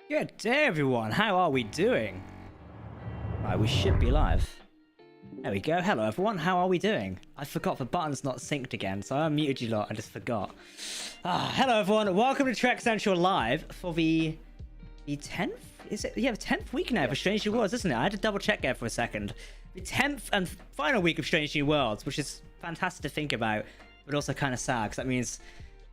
Good day, everyone. How are we doing? Right, we should be live. There we go. Hello, everyone. How are we doing? I forgot the button's not synced again, so I unmuted you lot. I just forgot. Hello, everyone. Welcome to Trek Central Live for the 10th? Is it? Yeah, the 10th week now for Strange New Worlds, isn't it? I had to double check there for a second. The 10th and final week of Strange New Worlds, which is fantastic to think about, but also kind of sad because that means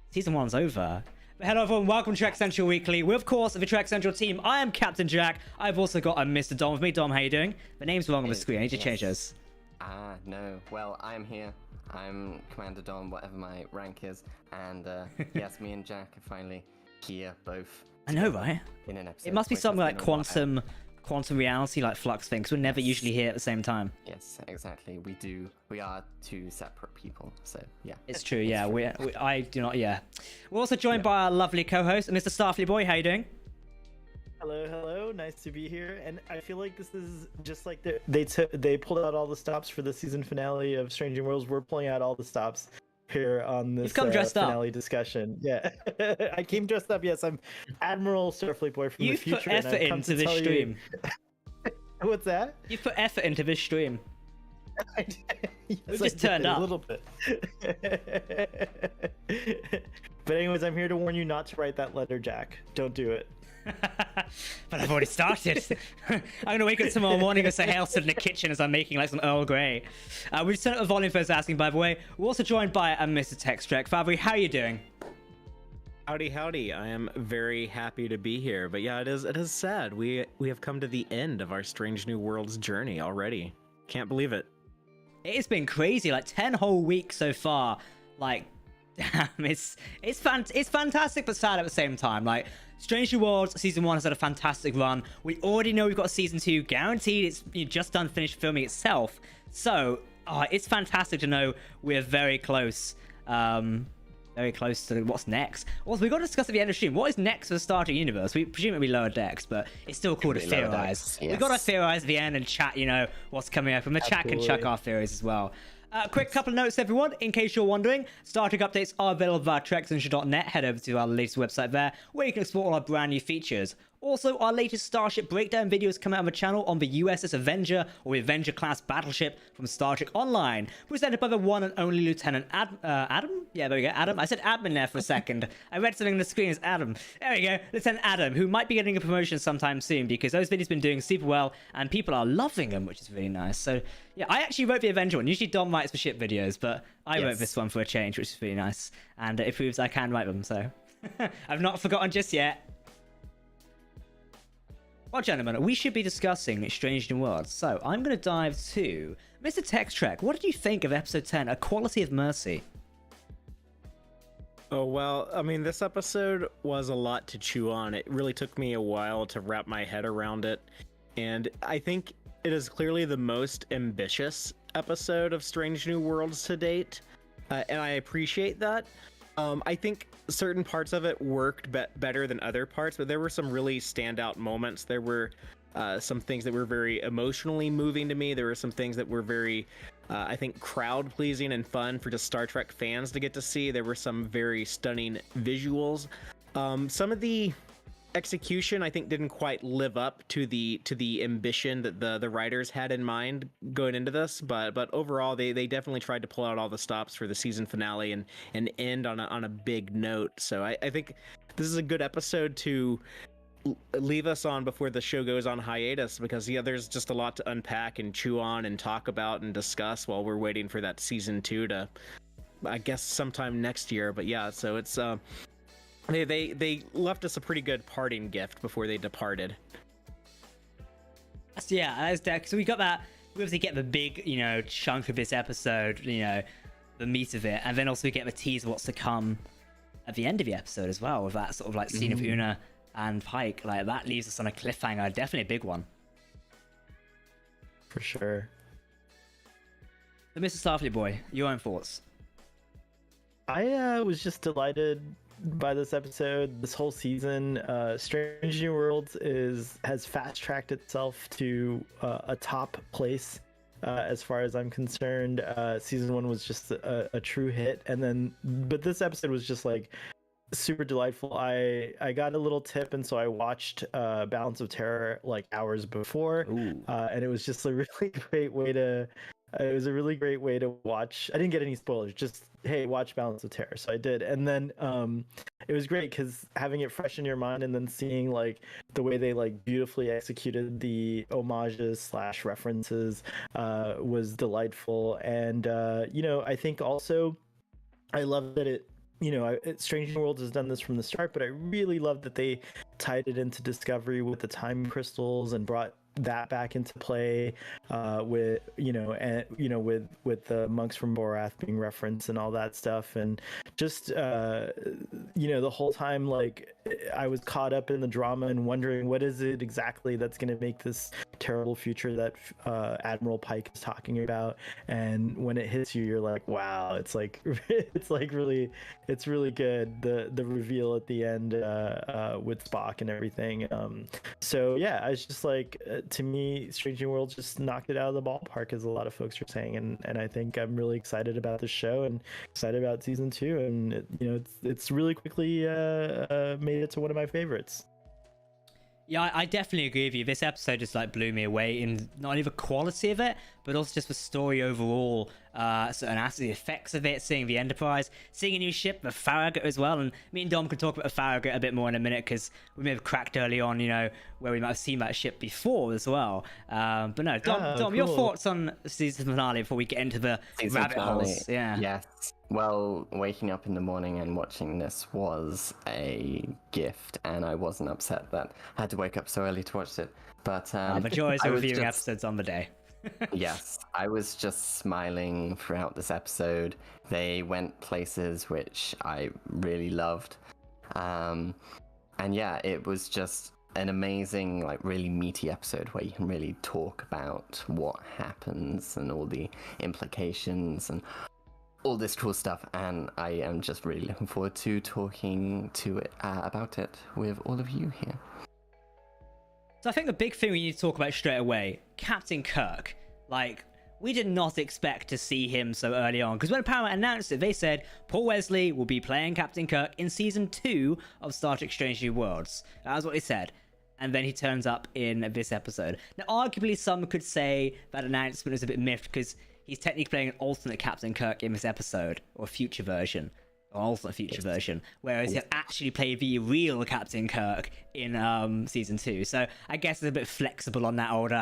season 1's over. But hello everyone, welcome to Trek Central Weekly. We're of course the Trek Central team. I am Captain Jack. I've also got a Mr. Dom with me. Dom, how you doing? The name's wrong on the screen. I need to change those. No. Well, I'm here. I'm Commander Dom, whatever my rank is. And yes, me and Jack are finally here, both. I know, right? In an episode. It must be something like quantum reality, like flux thing, because we're never usually here at the same time. Yes, exactly. We are two separate people. So yeah. It's true. Yeah. I do not. Yeah. We're also joined by our lovely co-host, Mr. Starfleet Boy. How you doing? Hello, nice to be here. And I feel like this is just like they pulled out all the stops for the season finale of Strange New Worlds. We're pulling out all the stops here on this finale discussion. Yeah, I came dressed up. Yes, I'm Admiral Starfleet Boy from the future. You've put effort into this stream. What's that? You've put effort into this stream. Yes, We've just turned up a little bit. But anyways, I'm here to warn you not to write that letter, Jack. Don't do it. But I've already started. I'm gonna wake up tomorrow morning and say hail to in the kitchen as I'm making like some Earl Grey. We just turned up the volume first asking, by the way. We're also joined by Mr. Textrek. Fabry, how are you doing? Howdy. I am very happy to be here. But yeah, it is sad. We have come to the end of our Strange New Worlds journey already. Can't believe it. It's been crazy, like 10 whole weeks so far. Like, damn, it's fantastic but sad at the same time. Like, Strange New Worlds season 1 has had a fantastic run. We already know we've got a season 2 guaranteed. It's just done finished filming itself. So it's fantastic to know we're very close. Very close to what's next. Also, we've got to discuss at the end of the stream, what is next for the Star Trek universe? We presume it'll be Lower Decks, but it's still cool to theorize. Yes. We've got to theorize at the end and chat, what's coming up. And the chat can chuck our theories as well. Quick couple of notes, everyone. In case you're wondering, Star Trek updates are available via TrekCentral.net. Head over to our latest website there, where you can explore all our brand new features. Also, our latest Starship breakdown videos come out on the channel on the USS Avenger, or the Avenger-class battleship from Star Trek Online, presented by the one and only Lieutenant Adam? Yeah, there we go, Adam. I said admin there for a second. I read something on the screen as Adam. There we go, Lieutenant Adam, who might be getting a promotion sometime soon, because those videos have been doing super well, and people are loving them, which is really nice. So, yeah, I actually wrote the Avenger one. Usually Dom writes the ship videos, but I wrote this one for a change, which is really nice. And it proves I can write them, so I've not forgotten just yet. Well, gentlemen, we should be discussing Strange New Worlds. So I'm going to dive to Mr. Textrek. What did you think of episode 10, A Quality of Mercy? Oh, well, I mean, this episode was a lot to chew on. It really took me a while to wrap my head around it. And I think it is clearly the most ambitious episode of Strange New Worlds to date. And I appreciate that. I think certain parts of it worked better than other parts, but there were some really standout moments. There were some things that were very emotionally moving to me. There were some things that were very, I think, crowd-pleasing and fun for just Star Trek fans to get to see. There were some very stunning visuals. Some of the execution, I think, didn't quite live up to the ambition that the writers had in mind going into this, but overall they definitely tried to pull out all the stops for the season finale and end on a big note. So I think this is a good episode to leave us on before the show goes on hiatus, because there's just a lot to unpack and chew on and talk about and discuss while we're waiting for that season 2 to, I guess, sometime next year. But yeah, so it's They left us a pretty good parting gift before they departed. Yeah, that's that. So we got that. We obviously get the big, chunk of this episode, the meat of it, and then also we get the tease of what's to come at the end of the episode as well, with that sort of like scene of Una and Pike. Like, that leaves us on a cliffhanger. Definitely a big one. For sure. So, Mr. Starfleet Boy, your own thoughts. I was just delighted by this episode, this whole season. Strange New Worlds has fast-tracked itself to a top place as far as I'm concerned. Season 1 was just a true hit, but this episode was just like super delightful. I got a little tip, and so I watched Balance of Terror like hours before, and it was just a really great way to. It was a really great way to watch. I didn't get any spoilers. Just hey, watch Balance of Terror. So I did, and then it was great because having it fresh in your mind, and then seeing like the way they like beautifully executed the homages slash references was delightful. And you know, I think also I love that it. You know, Strange New Worlds has done this from the start, but I really love that they tied it into Discovery with the time crystals and brought that back into play with with the monks from Borath being referenced and all that stuff. And just the whole time, like, I was caught up in the drama and wondering what is it exactly that's going to make this terrible future that Admiral Pike is talking about. And when it hits you, you're like, wow, it's like it's really good, the reveal at the end with Spock and everything. So yeah, I was just like, to me, Strange New Worlds just knocked it out of the ballpark, as a lot of folks are saying, and I think I'm really excited about the show and excited about season 2, and it's really quickly made it to one of my favorites. Yeah, I definitely agree with you. This episode just like blew me away in not only the quality of it, but also just the story overall, and actually the effects of it, seeing the Enterprise, seeing a new ship, the Farragut as well. And me and Dom can talk about the Farragut a bit more in a minute, because we may have cracked early on, where we might have seen that ship before as well. But no, Dom, cool. Your thoughts on the season finale before we get into the rabbit holes? Yeah. Yes. Well, waking up in the morning and watching this was a gift, and I wasn't upset that I had to wake up so early to watch it. But the joys of reviewing episodes on the day. Yes, I was just smiling throughout this episode. They went places which I really loved. And yeah, it was just an amazing, like, really meaty episode where you can really talk about what happens and all the implications and all this cool stuff, and I am just really looking forward to talking to it about it with all of you here. So I think the big thing we need to talk about straight away, Captain Kirk. Like, we did not expect to see him so early on, because when Paramount announced it, they said Paul Wesley will be playing Captain Kirk in season 2 of Star Trek Strange New Worlds. That was what they said. And then he turns up in this episode. Now, arguably, some could say that announcement is a bit miffed, because he's technically playing an alternate Captain Kirk in this episode, or a future version, or alternate future version, whereas he'll actually play the real Captain Kirk in season 2. So I guess it's a bit flexible on that old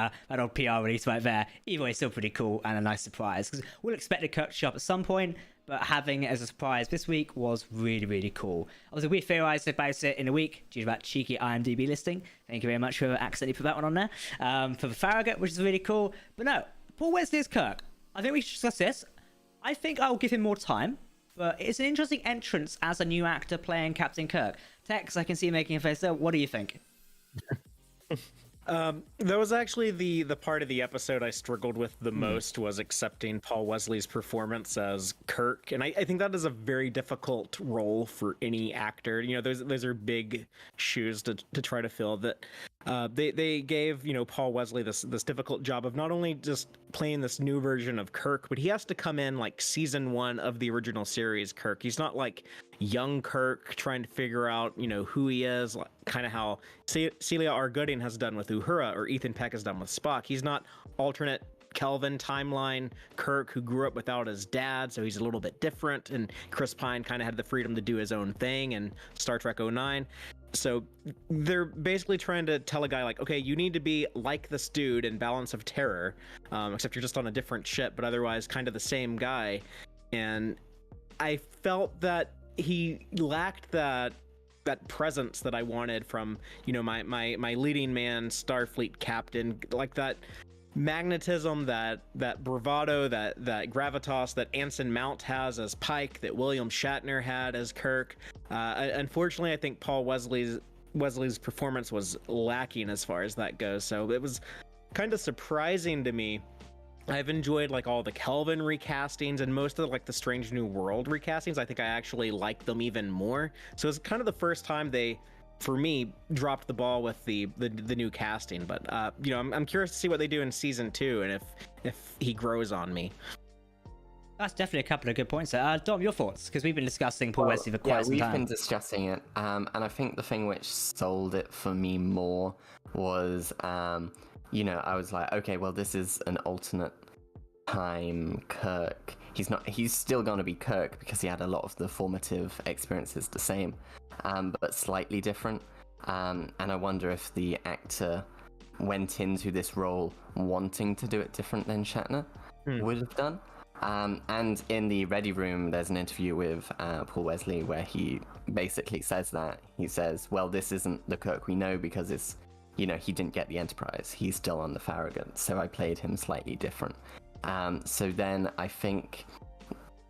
PR release right there. Either way, still pretty cool and a nice surprise, because we'll expect Kirk to show up at some point, but having it as a surprise this week was really, really cool. Obviously, we theorized about it in a week due to that cheeky IMDb listing. Thank you very much for accidentally put that one on there. For the Farragut, which is really cool. But no, Paul Wesley is Kirk. I think we should discuss this. I think I'll give him more time, but it's an interesting entrance as a new actor playing Captain Kirk. Tex, I can see you making a face there. What do you think? That was actually the part of the episode I struggled with the most, was accepting Paul Wesley's performance as Kirk. And I think that is a very difficult role for any actor. Those are big shoes to try to fill. That they gave Paul Wesley this difficult job of not only just playing this new version of Kirk, but he has to come in like season 1 of the original series Kirk. He's not like young Kirk trying to figure out who he is, like, kind of how Celia R. Gooding has done with Uhura, or Ethan Peck has done with Spock. He's not alternate Kelvin timeline Kirk, who grew up without his dad, so he's a little bit different, and Chris Pine kind of had the freedom to do his own thing in Star Trek 09. So they're basically trying to tell a guy like, okay, you need to be like this dude in Balance of Terror, except you're just on a different ship, but otherwise kind of the same guy. And I felt that he lacked that presence that I wanted from my leading man, Starfleet captain, like that magnetism, that bravado, that gravitas that Anson Mount has as Pike, that William Shatner had as Kirk. Unfortunately, I think Paul Wesley's performance was lacking as far as that goes. So it was kind of surprising to me. I've enjoyed like all the Kelvin recastings and most of the Strange New World recastings. I think I actually like them even more. So it's kind of the first time they, for me, dropped the ball with the new casting. But I'm curious to see what they do in season 2 and if he grows on me. That's definitely a couple of good points there. Dom, your thoughts? Because we've been discussing Paul Wesley for quite some time. Yeah, we've been discussing it, and I think the thing which sold it for me more was, you know, I was like, okay, well, this is an alternate time Kirk. He's still going to be Kirk because he had a lot of the formative experiences the same, but slightly different. And I wonder if the actor went into this role wanting to do it different than Shatner would have done. And in the Ready Room, there's an interview with Paul Wesley where he basically says that. He says, well, this isn't the Kirk we know because it's, you know, he didn't get the Enterprise. He's still on the Farragut, so I played him slightly different. So then I think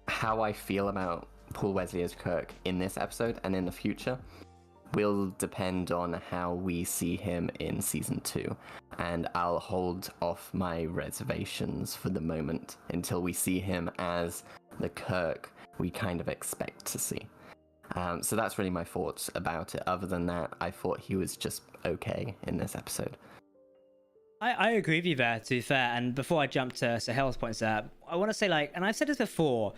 how I feel about Paul Wesley as Kirk in this episode and in the future will depend on how we see him in season 2, and I'll hold off my reservations for the moment until we see him as the Kirk we kind of expect to see. So that's really my thoughts about it. Other than that, I thought he was just okay in this episode. I agree with you there, to be fair. And before I jump to Sahel's points there, I want to say, like, and I've said this before,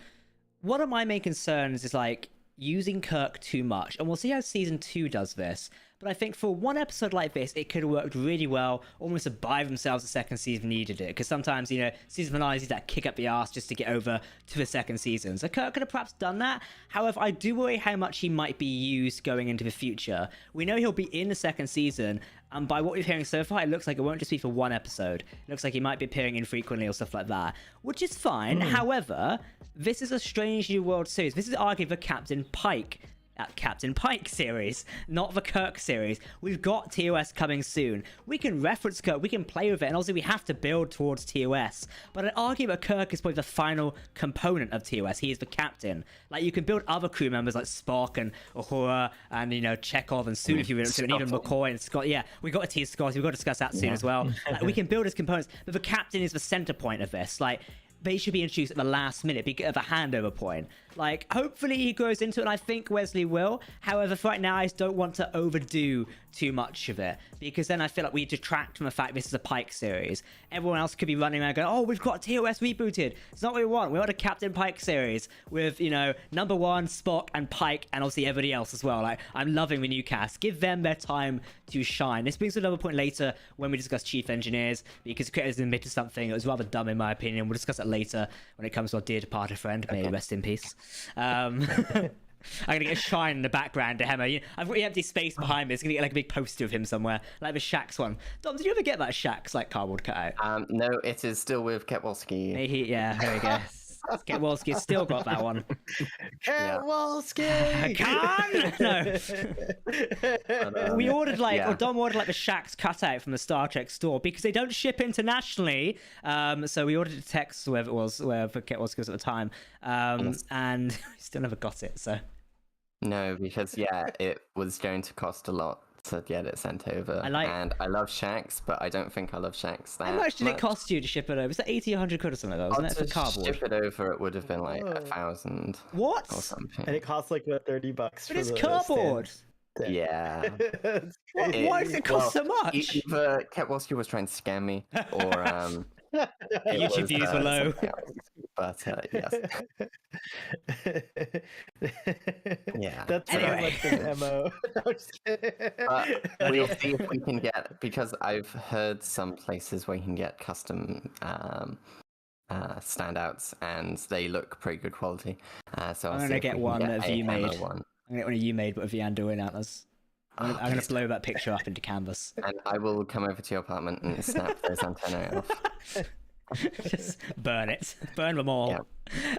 one of my main concerns is, like, using Kirk too much. And we'll see how season 2 does this. But I think for one episode like this, it could have worked really well, almost by themselves the second season needed it. Because sometimes, you know, season finales need that kick up the arse just to get over to the second season. So Kirk could have perhaps done that. However, I do worry how much he might be used going into the future. We know he'll be in the second season, and by what we're hearing so far, it looks like it won't just be for one episode. It looks like he might be appearing infrequently or stuff like that, which is fine. However, this is a Strange New World series. This is arguably the Captain Pike series, not the Kirk series. We've got TOS coming soon. We can reference Kirk, we can play with it, and also we have to build towards TOS. But I'd argue that Kirk is probably the final component of TOS. He is the captain. Like, you can build other crew members like Spock and Uhura and, you know, Chekhov and soon if you want to, and even McCoy and Scott. Yeah, we got to tease Scotty. We've got to discuss that soon as well. Like, we can build his components, but the captain is the center point of this. Like, they should be introduced at the last minute, be at the handover point. Like, hopefully he grows into it, and I think Wesley will. However, for right now, I just don't want to overdo too much of it, because then I feel like we detract from the fact this is a Pike series. Everyone else could be running around going, oh, we've got TOS rebooted. It's not what we want. We want a Captain Pike series with, you know, number 1, Spock, and Pike, and obviously everybody else as well. Like, I'm loving the new cast. Give them their time to shine. This brings to another point later when we discuss Chief Engineers, because creators admitted something that was rather dumb in my opinion. We'll discuss it later when it comes to our dear departed friend. May he rest in peace. I'm gonna get a shine in the background to Hemmer. I've got the empty space behind me. It's gonna get like a big poster of him somewhere, like the Shax one. Dom, did you ever get that Shax like cardboard cutout? No, it is still with Ketwolski. Yeah, there we go. Ketwolski's still got that one. Ketwolski! No. We ordered or Dom ordered like the Shax cutout from the Star Trek store because they don't ship internationally. So we ordered a text wherever it was, wherever Ketwolski was at the time, and we still never got it. So no, because it was going to cost a lot to get it sent over. And I love Shax, but I don't think I love Shax that How much did it cost you to ship it over? Is that 80 or 100 quid or something like that, wasn't it, for cardboard? To ship it over, it would have been like 1,000. What? Or something. And it costs like what, $30 But it's cardboard. Yeah. Why does it cost so much? Either Ketwolski was trying to scam me, or YouTube views were low. But yes. Yeah. That's Anyway. much an MO. I'm just kidding. But we'll see if we can get, because I've heard some places where you can get custom standouts, and they look pretty good quality. So I'm gonna get one that you made. I'm gonna get one you made, but with the Anduin antlers. I'm gonna blow that picture up into canvas. And I will come over to your apartment and snap those antennae off. Just burn it. Burn them all.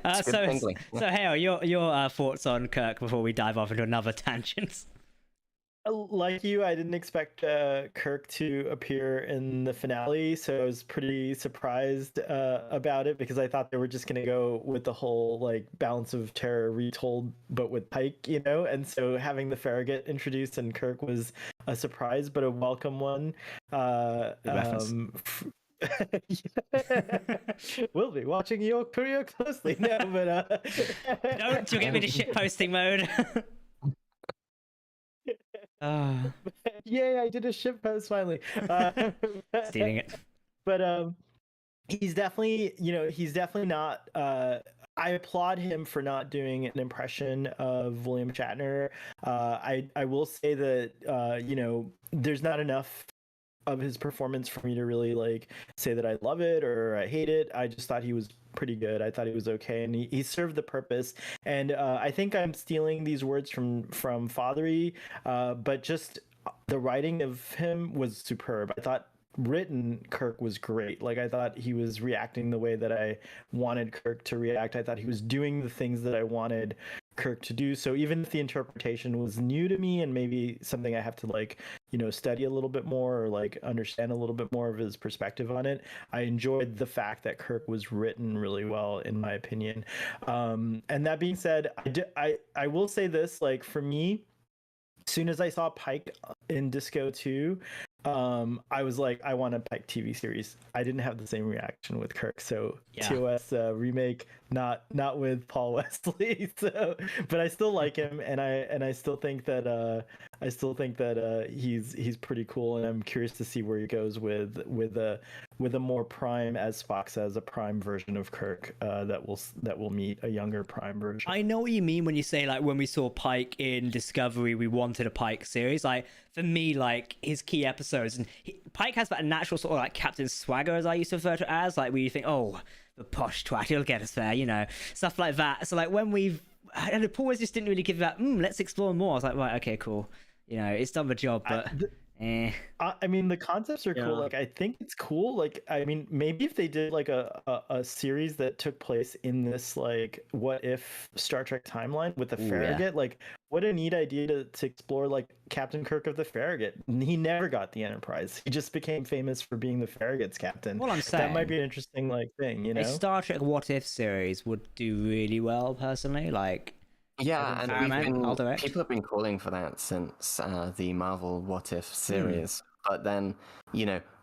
Yeah. So Hale, your thoughts on Kirk before we dive off into another tangent? Like you, I didn't expect Kirk to appear in the finale, so I was pretty surprised about it, because I thought they were just going to go with the whole like Balance of Terror retold, but with Pike, you know. And so having the Farragut introduced and Kirk was a surprise, but a welcome one. We'll be watching your career closely. No, but don't you get me to shit posting mode. Yay, I did a ship post finally. Stealing it. But he's definitely not I applaud him for not doing an impression of William Shatner. I will say that there's not enough of his performance for me to really like say that I love it or I hate it. I just thought he was pretty good. I thought he was okay, and he served the purpose. And I think I'm stealing these words from Fathery, but just the writing of him was superb. I thought written Kirk was great. Like I thought he was reacting the way that I wanted Kirk to react. I thought he was doing the things that I wanted Kirk to do. So even if the interpretation was new to me and maybe something I have to like, study a little bit more or like understand a little bit more of his perspective on it, I enjoyed the fact that Kirk was written really well, in my opinion. And that being said, I will say this, like for me, as soon as I saw Pike in Disco 2, I was like, I want a Pike TV series. I didn't have the same reaction with Kirk. So yeah. TOS remake, not with Paul Wesley. So, but I still like him, and I still think that he's pretty cool, and I'm curious to see where he goes with a more prime, as Spock says, a prime version of Kirk that will meet a younger prime version. I know what you mean when you say like when we saw Pike in Discovery, we wanted a Pike series. Like for me, like his key episodes, and Pike has that natural sort of like Captain Swagger, as I used to refer to it as, like where you think, oh, the posh twat, he'll get us there, stuff like that. So like when Paul Wesley just didn't really give that, let's explore more. I was like, right, okay, cool. It's done the job, but I mean, the concepts are cool. Like, I think it's cool. Like, I mean, maybe if they did like a series that took place in this like what if Star Trek timeline with the Farragut, like what a neat idea to explore like Captain Kirk of the Farragut. He never got the Enterprise. He just became famous for being the Farragut's captain. Well, I'm saying that might be an interesting like thing, A Star Trek what if series would do really well, personally. Like. Yeah, and people have been calling for that since the Marvel What If series. But then,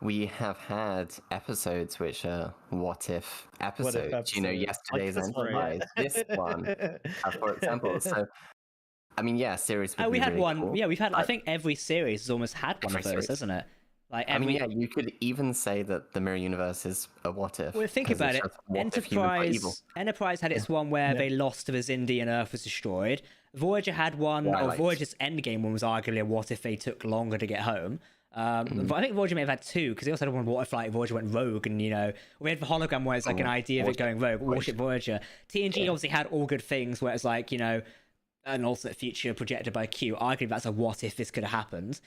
we have had episodes which are what if episodes. Yesterday's Enterprise, this one, for example. So, I mean, series would be had really one. cool. Yeah, we've had. I think every series has almost had one of those, hasn't it? Like you could even say that the Mirror Universe is a what if. Well, think about it. Enterprise had its one where they lost to the Xindi and Earth was destroyed. Voyager had one, or Voyager's Endgame one was arguably a what if they took longer to get home. But I think Voyager may have had two, because they also had one what if like Voyager went rogue, and we had the hologram where it's like an idea of it going rogue. Warship Voyager. TNG obviously had all good things where it's like an alternate future projected by Q. Arguably that's a what if this could have happened.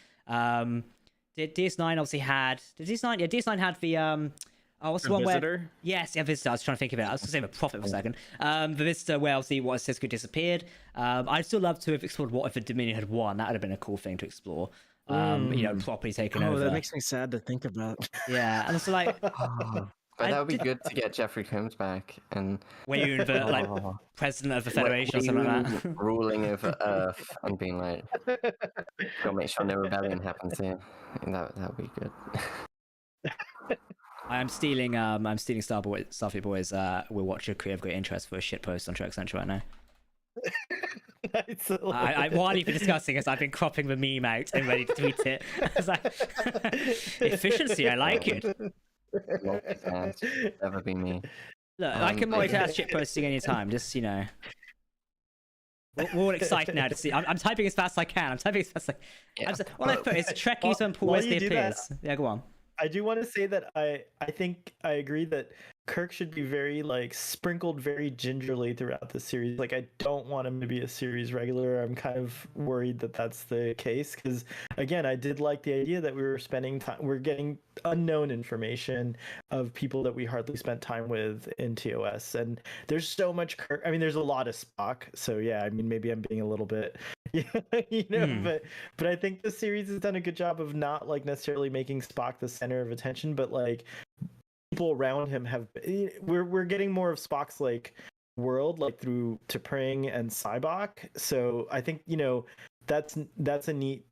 DS9 obviously had. DS9 had the what's the one Visitor? Where? Yes, Visitor. I was trying to think of it. I was going to say the Prophet for a second. The Visitor, where obviously what if Sisko disappeared. I'd still love to have explored what if the Dominion had won. That would have been a cool thing to explore. Properly taken over. That makes me sad to think about. Yeah, and it's like. But that would be good to get Jeffrey Combs back and when you're the president of the Federation or something like that, ruling over Earth and being like, gotta make sure no rebellion happens here. That would be good. I'm stealing Starfleet Boys. We'll watch a creative great interest for a shit post on Trek Central right now. While you've been discussing this, I've been cropping the meme out and ready to tweet it. I was like, efficiency, I like it. Multitask, never be me. Look, I can multitask shit posting anytime. Just we're all excited now to see. I'm typing as fast as I can. All I put is Trekkies when Paul Wesley appears. Yeah, go on. I do want to say that I think I agree that Kirk should be very sprinkled very gingerly throughout the series. Like, I don't want him to be a series regular. I'm kind of worried that that's the case, because again, I did like the idea that we're getting unknown information of people that we hardly spent time with in TOS, and there's so much Kirk. I mean, there's a lot of Spock, so yeah, I mean, maybe I'm being a little bit but I think the series has done a good job of not necessarily making Spock the center of attention, but people around him have. We're getting more of Spock's world through T'Pring and Cybok. So I think that's a neat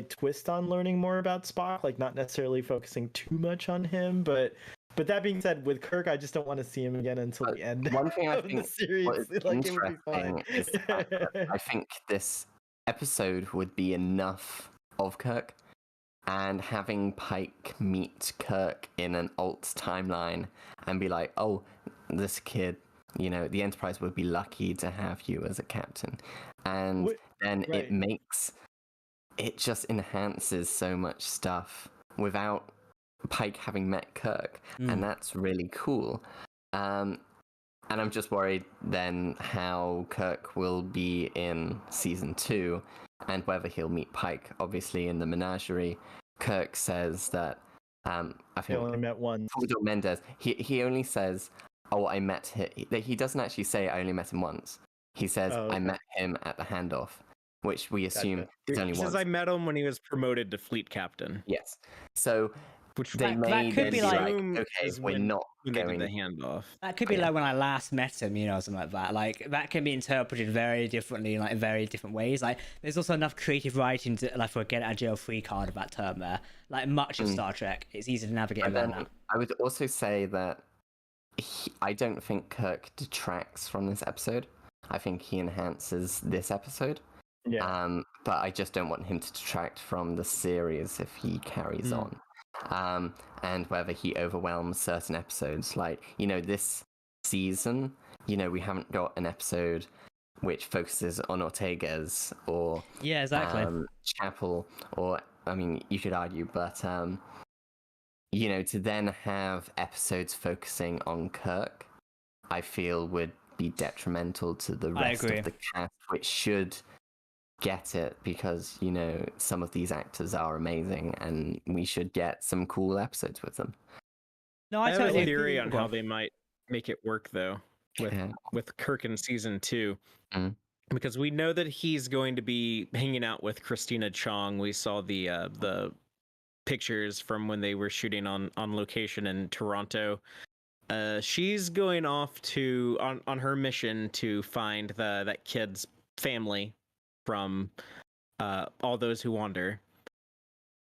twist on learning more about Spock. Not necessarily focusing too much on him, but that being said, with Kirk, I just don't want to see him again until the end. One thing I of think the series. It would be fine. Is that I think this episode would be enough of Kirk. And having Pike meet Kirk in an alt timeline and be like, oh, this kid the Enterprise would be lucky to have you as a captain. And then it just enhances so much stuff without Pike having met Kirk, and that's really cool. And I'm just worried then how Kirk will be in season 2 and whether he'll meet Pike. Obviously, in the menagerie, Kirk says that I think They only met once. Mendez. He only says, "Oh, I met him." He doesn't actually say, "I only met him once." He says, "I met him at the handoff," which we assume is only He once. says, "I met him when he was promoted to fleet captain." Yes. So Which they may that could then be be like- like, okay, we're not when they going. did the handoff. That could be like when I last met him, something like that. Like that can be interpreted very differently, like in very different ways. Like there's also enough creative writing to like for a get out of jail free card of that term there. Like much of Star Trek, it's easy to navigate And around then that. I would also say that I don't think Kirk detracts from this episode. I think he enhances this episode. Yeah. But I just don't want him to detract from the series if he carries on. And whether he overwhelms certain episodes. Like, this season, we haven't got an episode which focuses on Ortega's or Yeah, exactly. Chapel, or, I mean, you could argue, but, to then have episodes focusing on Kirk, I feel would be detrimental to the rest of the cast, which should get it because some of these actors are amazing and we should get some cool episodes with them. No, I have totally a theory on agree. how they might make it work though with Kirk in season 2. Because we know that he's going to be hanging out with Christina Chong. We saw the pictures from when they were shooting on location in Toronto. She's going off on her mission to find that kid's family from All Those Who Wander.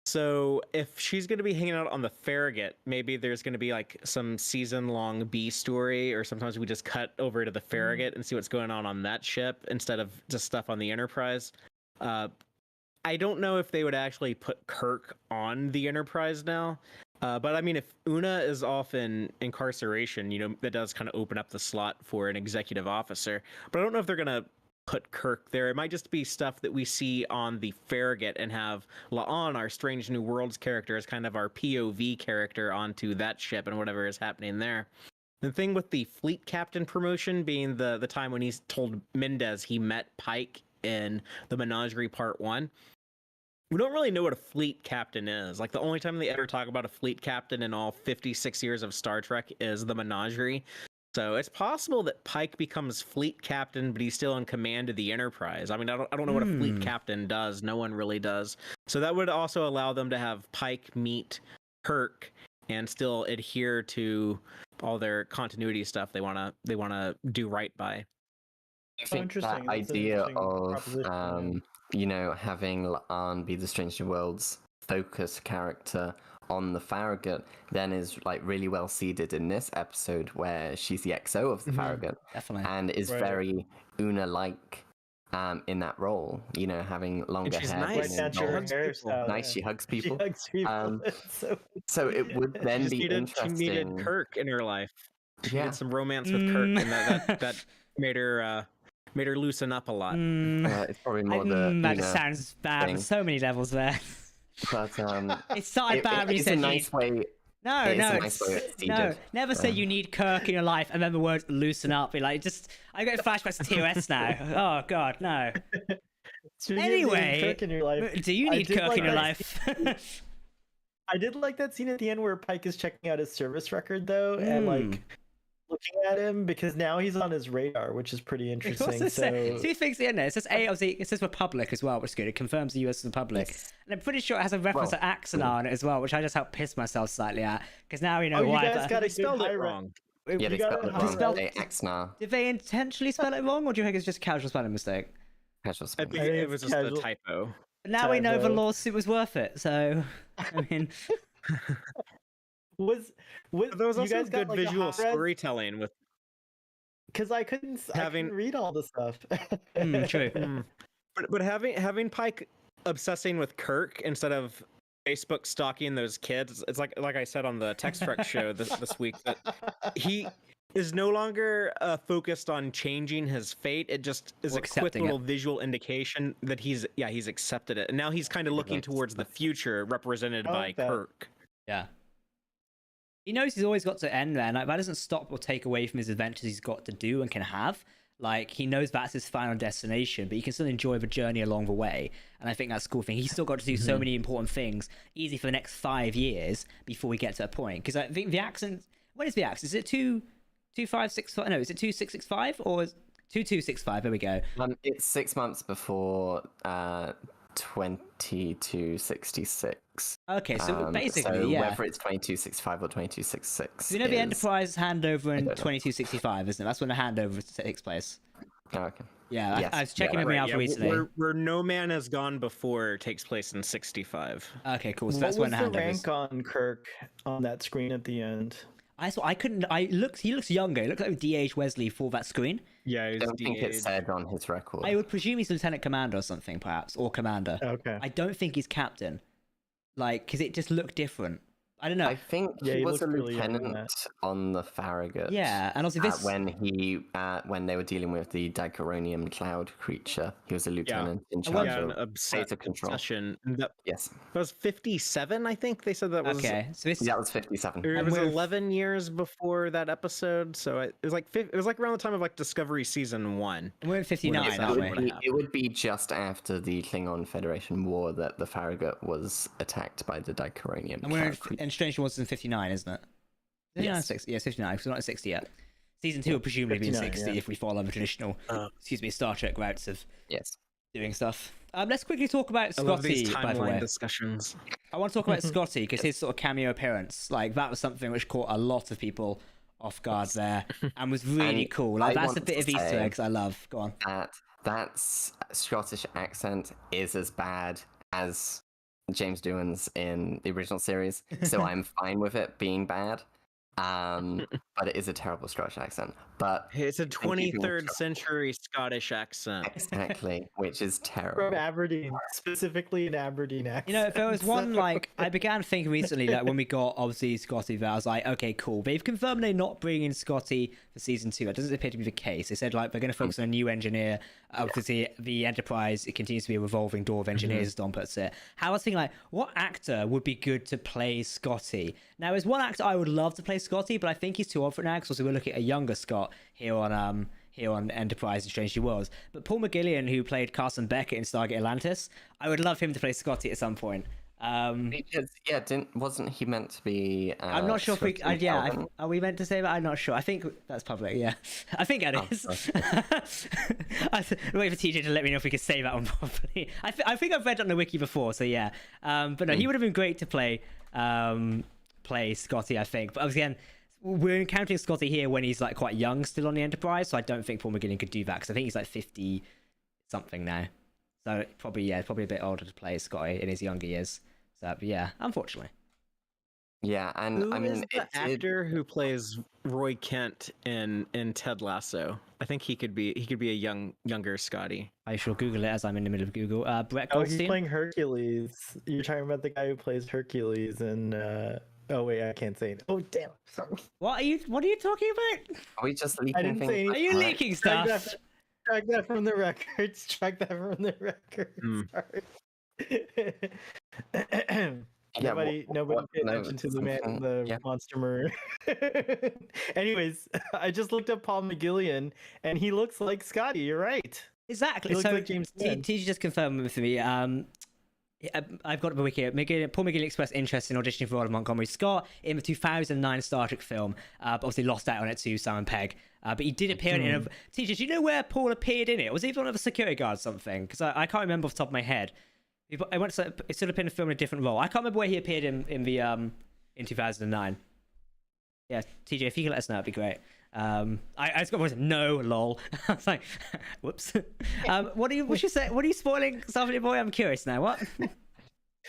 So if she's going to be hanging out on the Farragut, maybe there's going to be like some season-long B story, or sometimes we just cut over to the Farragut and see what's going on that ship instead of just stuff on the Enterprise. I don't know if they would actually put Kirk on the Enterprise now. But I mean, if Una is off in incarceration, that does kind of open up the slot for an executive officer. But I don't know if they're going to put Kirk there. It might just be stuff that we see on the Farragut and have La'an, our Strange New Worlds character, as kind of our POV character onto that ship and whatever is happening there. The thing with the fleet captain promotion being the time when he's told Mendez he met Pike in the Menagerie Part 1. We don't really know what a fleet captain is. Like, the only time they ever talk about a fleet captain in all 56 years of Star Trek is the Menagerie. So it's possible that Pike becomes fleet captain, but he's still in command of the Enterprise. I mean, I don't know what a fleet captain does. No one really does. So that would also allow them to have Pike meet Kirk and still adhere to all their continuity stuff they want to do right by. I think that idea of having La'an be the Strange New Worlds focus character on the Farragut then is like really well seeded in this episode where she's the XO of the Farragut. Definitely. And is very Una-like in that role, having longer hair. Nice. She hugs people. She hugs people. So it would then be interesting. She needed Kirk in her life. She Yeah. had some romance with Kirk, and that made her loosen up a lot. It's probably more that sounds bad on so many levels there. But it started bad when you it's said a nice way. No, never say you need Kirk in your life and then the word loosen up. Be like, I get flashbacks to TOS now. Oh God, no. Anyway, Kirk in your life, do you need Kirk in your life? I did like that scene at the end where Pike is checking out his service record though, and like looking at him because now he's on his radar, which is pretty interesting. So 2 things in there. It says it says Republic as well, which is good. It confirms the US Republic. Yes. And I'm pretty sure it has a reference to Axon on it as well, which I just helped piss myself slightly at. Because now we know why. You guys got They spelled it wrong. Yeah, they spelled it wrong. Axnar. Did they intentionally spell it wrong, or do you think it's just a casual spelling mistake? Casual I spelling. think it was just a typo. But now we know the lawsuit was worth it, so I mean. There was also good visual storytelling with. Because I couldn't read all the stuff. True. But having Pike obsessing with Kirk instead of Facebook stalking those kids, it's like I said on the Text Trek show this week that is no longer focused on changing his fate. It just is Or a quick accepting little it. visual indication that he's accepted it, and now he's kind of looking towards the future, represented I by like that. Kirk. Yeah. He knows he's always got to end there. Like, that doesn't stop or take away from his adventures he's got to do and can have. Like, he knows that's his final destination, but he can still enjoy the journey along the way. And I think that's a cool thing. He's still got to do so many important things, easy for the next 5 years before we get to a point. Because I think the accent... What is the accent? Is it 2565? No, is it 2665 or 2265? There we go. It's 6 months before 2266. Okay, so basically, so yeah. whether it's 2265 or 2266. You know the Enterprise handover in don't know. 2265, isn't it? That's when the handover takes place. Oh, okay. Yeah, Yes. I was checking Yeah, everything out Yeah, recently. where No Man Has Gone Before takes place in 65. Okay, cool. So What that's was when the the handover is. rank on Kirk on that screen at the end? I couldn't. He looks younger. He looks like DH Wesley for that screen. Yeah, I don't think it said on his record. I would presume he's Lieutenant Commander or something, perhaps, or Commander. Okay. I don't think he's Captain. Like, because it just looked different. I don't know. I think Yeah, he he was a looked really young in lieutenant on the Farragut. Yeah, and also this. when they were dealing with the Dichoronium cloud creature, he was a lieutenant in I wonder- charge an of data control. obsession. That Yes, was 57, I think. They said that was Okay, so this. that was 57. It And was we're- 11 years before that episode, so it was like around the time of like Discovery season 1. We're in 59, Yes, aren't that we? would- It would be just after the Klingon Federation War that the Farragut was attacked by the Dichoronium And we're cloud creature. in Strange Wars in 59, isn't it? 59, Yes. 60, yeah, 59, because we're not at 60 yet. Season 2 will presumably be in 59, 60 yeah. if we follow the traditional, Star Trek routes of Yes. doing stuff. Let's quickly talk about I love Scotty, these by the timeline way. discussions. I want to talk about Scotty because his sort of cameo appearance, like that was something which caught a lot of people off guard there and was really And cool. Like I that's a want bit to of Easter say eggs I love. Go on. That Scottish accent is as bad as James Doohan's in the original series, so I'm fine with it being bad. But it is a terrible Scottish accent. But It's a in keeping 23rd with- century Scottish accent. exactly, which is From terrible. Aberdeen, specifically an Aberdeen accent. You know, if there was one, like, I began thinking recently, like, when we got, obviously, Scotty there, I was like, okay, cool. They've confirmed they're not bringing Scotty for season 2. It doesn't appear to be the case. They said, like, they're going to focus on a new engineer. Obviously, the Enterprise, it continues to be a revolving door of engineers, as Don puts it. How I was thinking, like, what actor would be good to play Scotty? Now, there's one actor I would love to play Scotty, but I think he's too old for it now, because we're looking at a younger Scott here on Enterprise and Strange New Worlds. But Paul McGillion, who played Carson Beckett in Stargate Atlantis, I would love him to play Scotty at some point. Because wasn't he meant to be? I'm not sure if we. Scotty Calvin? Are we meant to say that? I'm not sure. I think that's public. Yeah, I think it is. Wait for TJ to let me know if we can say that one properly. I think I've read it on the wiki before, so yeah. But no, he would have been great to play Scotty, I think. But again, we're encountering Scotty here when he's like quite young still on the Enterprise, so I don't think Paul McGillion could do that because I think he's like 50 something now. So probably a bit older to play Scotty in his younger years. So but yeah, unfortunately. Yeah, and Who I is mean, the actor who plays Roy Kent in Ted Lasso? I think he could be a younger Scotty. I shall Google it as I'm in the middle of Google. Brett Oh, he's Goldstein. playing Hercules. You're talking about the guy who plays Hercules in. Oh wait, I can't say it. Oh damn, sorry. What are you talking about? are we just leaking I didn't things? say anything. Are you Right. leaking Strike stuff? Strike that from the records. Strike that from the records. Sorry. Yeah, Nobody what- paid no, attention to the man in something- the yeah. monster maroon. Anyways, I just looked up Paul McGillion, and he looks like Scotty. You're right. Exactly. He looks So like James Dean. TJ just confirmed with me. I've got the wiki here. Paul McGillion expressed interest in auditioning for Ronald Montgomery Scott in the 2009 Star Trek film, but obviously lost out on it to Simon Pegg. But he did appear in it. TJ, do you know where Paul appeared in it? Was he one of the security guards or something? Because I can't remember off the top of my head. I went to it sort of appeared in a film in a different role. I can't remember where he appeared in 2009. Yeah, TJ, if you could let us know, that'd be great. I just got one. No, lol. I was like, whoops. What do you say? What are you spoiling, Starfleet boy? I'm curious now. What?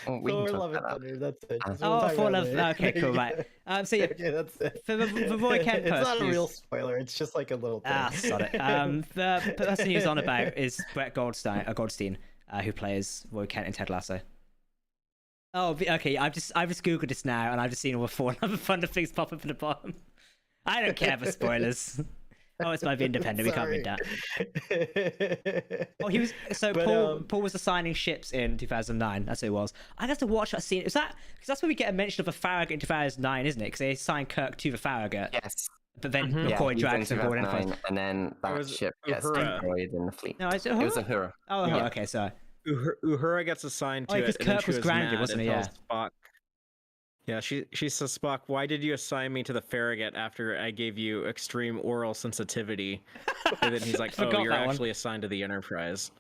Oh, we can Thor, talk Love, and about that. Thunder. That's it. That's what Oh, we're for talking love. about Okay, today. cool. Right. So yeah, Okay, that's it. for the Roy Kent It's not person a who's- real spoiler. It's just like a little thing. sod it. The person who's on about is Brett Goldstein, who plays Roy Kent in Ted Lasso. Oh, okay. I've just googled this now, and I've just seen all the 4 other fun things pop up at the bottom. I don't care for spoilers. Oh, it's might be independent. We can't read that. Oh, he was Paul was assigning ships in 2009. That's who it was. I have to watch that scene. Is that because that's where we get a mention of a Farragut in 2009, isn't it? Because they assigned Kirk to the Farragut. Yes. But then McCoy drags him forward and then that ship gets destroyed in the fleet. No, it was Uhura. Oh, yeah. Okay, sorry. Uhura gets assigned to it. Because Kirk was grounded, wasn't he? Yeah. Spock. Yeah, she says, Spock, why did you assign me to the Farragut after I gave you extreme oral sensitivity? And then he's like, oh, you're actually assigned to the Enterprise.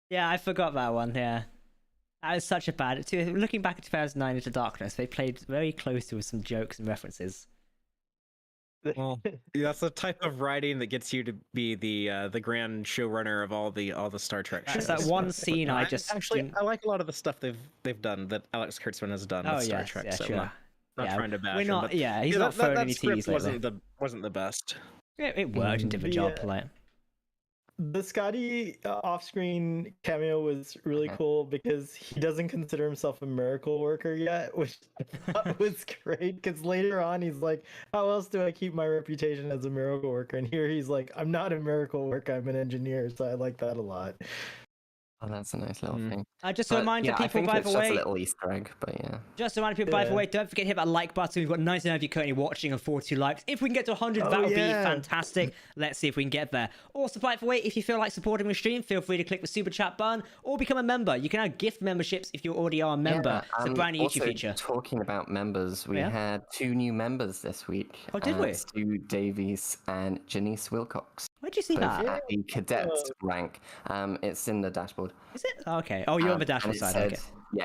Yeah, I forgot that one, yeah. That was such a bad... Looking back at 2009 Into Darkness, they played very close with some jokes and references. Well, that's the type of writing that gets you to be the grand showrunner of all the Star Trek shows. That one scene I like a lot of the stuff they've done that Alex Kurtzman has done with Star Trek. So sure. I'm not trying to bash we're not, him. But he's not throwing any script TVs wasn't the best. It worked and did the job, like. The Scotty off-screen cameo was really cool because he doesn't consider himself a miracle worker yet, which I thought was great. Because later on, he's like, "How else do I keep my reputation as a miracle worker?" And here he's like, "I'm not a miracle worker. I'm an engineer." So I like that a lot. Oh, that's a nice little thing. Just a reminder, people, by the way. Just a little Easter egg, but yeah. Just a reminder, people, by the way, don't forget to hit that like button. We've got 99 of you currently watching and 42 likes. If we can get to 100, that would be fantastic. Let's see if we can get there. Also, by the way, if you feel like supporting the stream, feel free to click the super chat button or become a member. You can now gift memberships if you already are a member. It's a brand new YouTube feature. Talking about members, we had 2 new members this week. Oh, did we? Stu Davies and Janice Wilcox. Where'd you see that? At the cadets rank. It's in the dashboard. Is it? Oh, okay. Oh, you're on the dashboard side. Okay.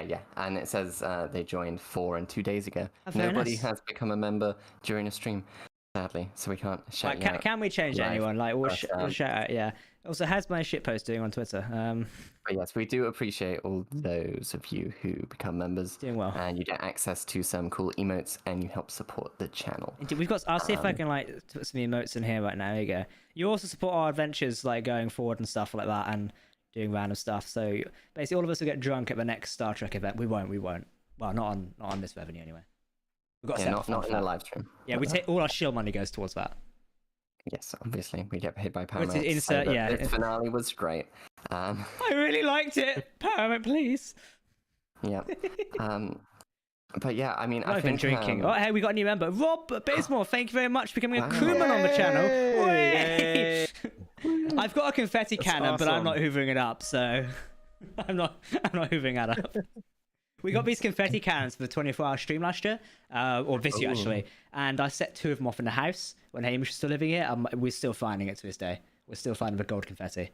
Yeah. And it says they joined 4 and 2 days ago. Oh, Nobody has become a member during a stream, sadly, so we can't shout you out. Can we change anyone? Like, we'll shout out, yeah. Also, how's my shitpost doing on Twitter? But yes, we do appreciate all those of you who become members. Doing well. And you get access to some cool emotes, and you help support the channel. We've got. I'll see if I can put some emotes in here right now. There you go. You also support our adventures, like going forward and stuff like that, and doing random stuff. So basically, all of us will get drunk at the next Star Trek event. We won't. Well, not on this revenue anyway. We've got not in a live stream. Yeah, we take all our shield money goes towards that. Yes, obviously we get paid by Paramount. The finale was great. I really liked it. Paramount, please. Yeah. But yeah, I mean, I've been drinking. Oh, hey, we got a new member, Rob Basemore. Thank you very much for becoming a crewman on the channel. Yay! I've got a confetti cannon, but I'm not hoovering it up, so I'm not hoovering that up. We got these confetti cannons for the 24-hour stream last year, or this year actually, and I set 2 of them off in the house when Hamish was still living here. We're still finding it to this day. We're still finding the gold confetti.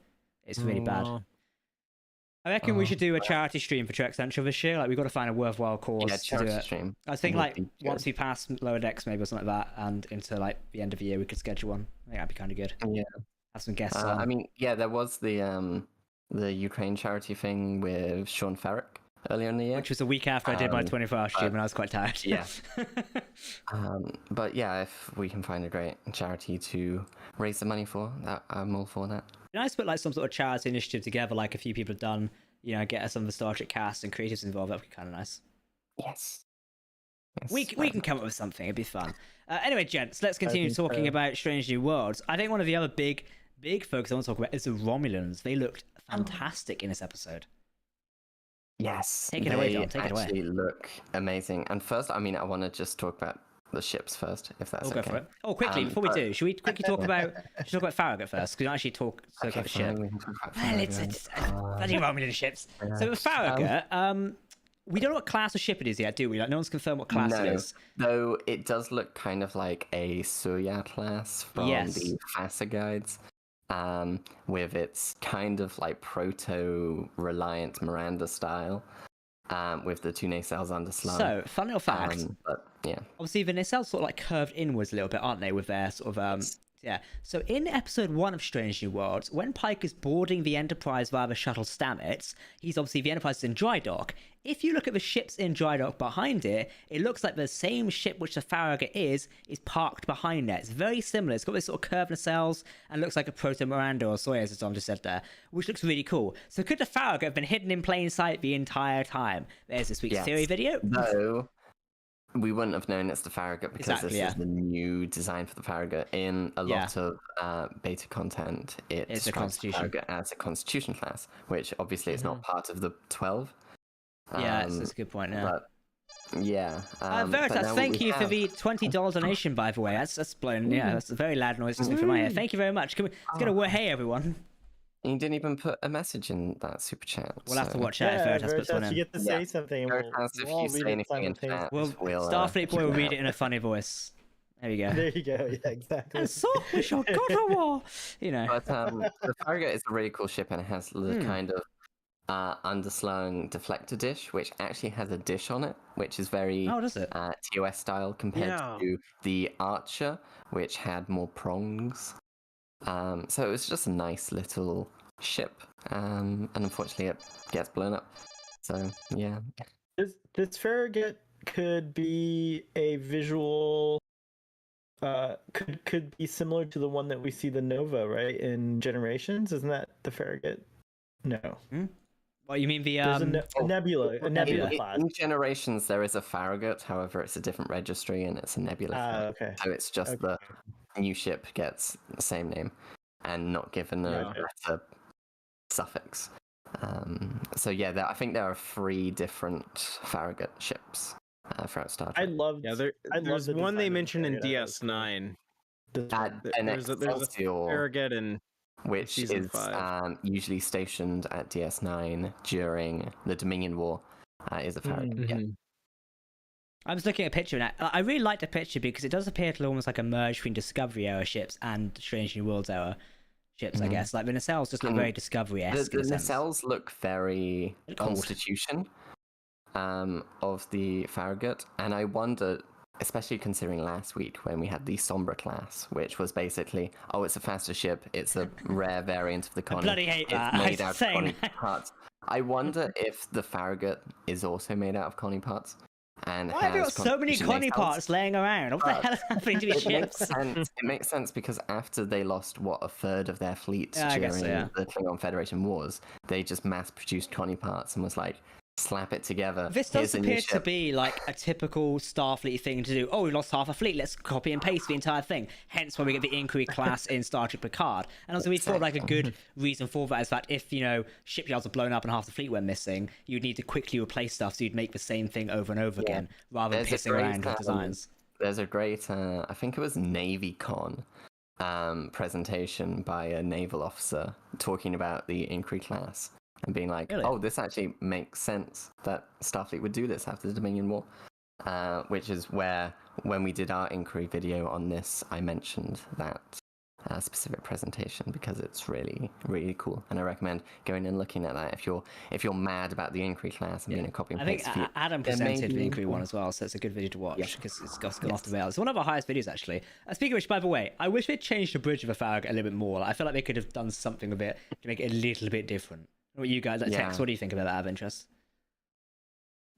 It's really bad. I reckon we should do a charity stream for Trek Central this year. Like, we've got to find a worthwhile cause to do it. Stream. I think once we pass Lower Decks maybe or something like that, and into like the end of the year, we could schedule one. I think that'd be kind of good. Yeah. Have some guests on. I mean, yeah, there was the Ukraine charity thing with Sean Farragut earlier in the year, which was a week after I did my 24-hour stream, and I was quite tired. Yeah. But yeah, if we can find a great charity to raise the money for, I'm all for that. It'd be nice to put like some sort of charity initiative together, like a few people have done. You know, get some of the Star Trek cast and creatives involved. That would be kind of nice. Yes. We can come up with something. It'd be fun. Anyway, gents, let's continue talking about Strange New Worlds. I think one of the other big focus I want to talk about is the Romulans. They looked fantastic in this episode. Yes, take it away, John. Take it away. They actually look amazing. And first, I mean, I want to just talk about the ships first, if that's okay. Go for it. Oh, quickly, before we do, should we quickly talk about Farragut first? Because we don't actually talk about the ship. Well, it's bloody Romulan ships. So with Farragut, we don't know what class of ship it is yet, do we? Like, no one's confirmed what class it is. Though it does look kind of like a Surya class from the FASA guides. With its kind of like proto-Reliant Miranda style, with the 2 nacelles under slant. So, fun little fact. But yeah, obviously the nacelles sort of like curved inwards a little bit, aren't they? With their sort of yeah. So in episode 1 of Strange New Worlds, when Pike is boarding the Enterprise via the shuttle Stamets, the Enterprise is in dry dock. If you look at the ships in dry dock behind it, it looks like the same ship which the Farragut is parked behind it. It's very similar. It's got this sort of curved nacelles and looks like a proto-Miranda or Sawyer, as Tom just said there, which looks really cool. So could the Farragut have been hidden in plain sight the entire time? There's this week's theory video. No. we wouldn't have known it's the Farragut because Exactly, this is the new design for the Farragut. In a lot of beta content, it It's a describes the Constitution. Farragut as a Constitution class, which obviously is not part of the 12. Yeah, that's a good point. Yeah. But yeah. Veritas, thank you for the $20 donation, by the way. That's blown. Yeah, that's a very loud noise coming from my ear. Thank you very much. Let's get a hey, everyone. You didn't even put a message in that super chat. We'll have to watch out if Veritas puts one in. You get to say something. Veritas, if you say anything in chat, well, Starfleet Boy will read it in a funny voice. There you go. There you go. Yeah, exactly. And so we shall go to war. You know. But the Farragut is a really cool ship, and it has the kind of underslung deflector dish, which actually has a dish on it, which is very TOS style compared to the Archer, which had more prongs. So it was just a nice little ship, and unfortunately it gets blown up. So yeah. This Farragut could be a visual. Could be similar to the one that we see the Nova, right, in Generations. Isn't that the Farragut? No. What you mean the There's a nebula class. In Generations there is a Farragut, however it's a different registry and it's a nebula class. Okay. So it's just the new ship gets the same name and not given a letter suffix. So yeah, I think there are 3 different Farragut ships throughout Star Trek. There's one they mentioned in DS9. There's a Farragut in which is usually stationed at DS9 during the Dominion War. Is a Farragut. Yeah. I was looking at a picture, and I really like the picture because it does appear to almost like a merge between Discovery era ships and Strange New Worlds era ships, I guess. Like the nacelles just look very Discovery-esque. The nacelles look very Constitution of the Farragut, and I wonder, especially considering last week when we had the Sombra class, which was basically, it's a faster ship, it's a rare variant of the Connie. I bloody hate that. It's made out of Connie parts. I wonder if the Farragut is also made out of Connie parts. And why have you got so many Connie parts laying around? What the hell is happening to these ships? It makes sense because after they lost, a third of their fleet during the Klingon Federation Wars, they just mass-produced Connie parts and was like, slap it together. This does appear to be like a typical Starfleet thing to do. Oh, we lost half a fleet. Let's copy and paste the entire thing. Hence why we get the Inquiry class in Star Trek Picard. And also we thought like a good reason for that is that if, shipyards are blown up and half the fleet went missing, you'd need to quickly replace stuff so you'd make the same thing over and over again rather than pissing around with designs. There's a great, I think it was NavyCon presentation by a naval officer talking about the Inquiry class. And being like, this actually makes sense that Starfleet would do this after the Dominion War. Which is where, when we did our Inquiry video on this, I mentioned that specific presentation because it's really, really cool. And I recommend going and looking at that if you're mad about the Inquiry class and being a copy and paste. I think Adam presented the Inquiry one as well, so it's a good video to watch because it's gone off the rails. It's one of our highest videos, actually. Speaking of which, by the way, I wish they'd changed the bridge of the Farragut a little bit more. I feel like they could have done something with it to make it a little bit different. What you guys, Tex, what do you think about that out of interest?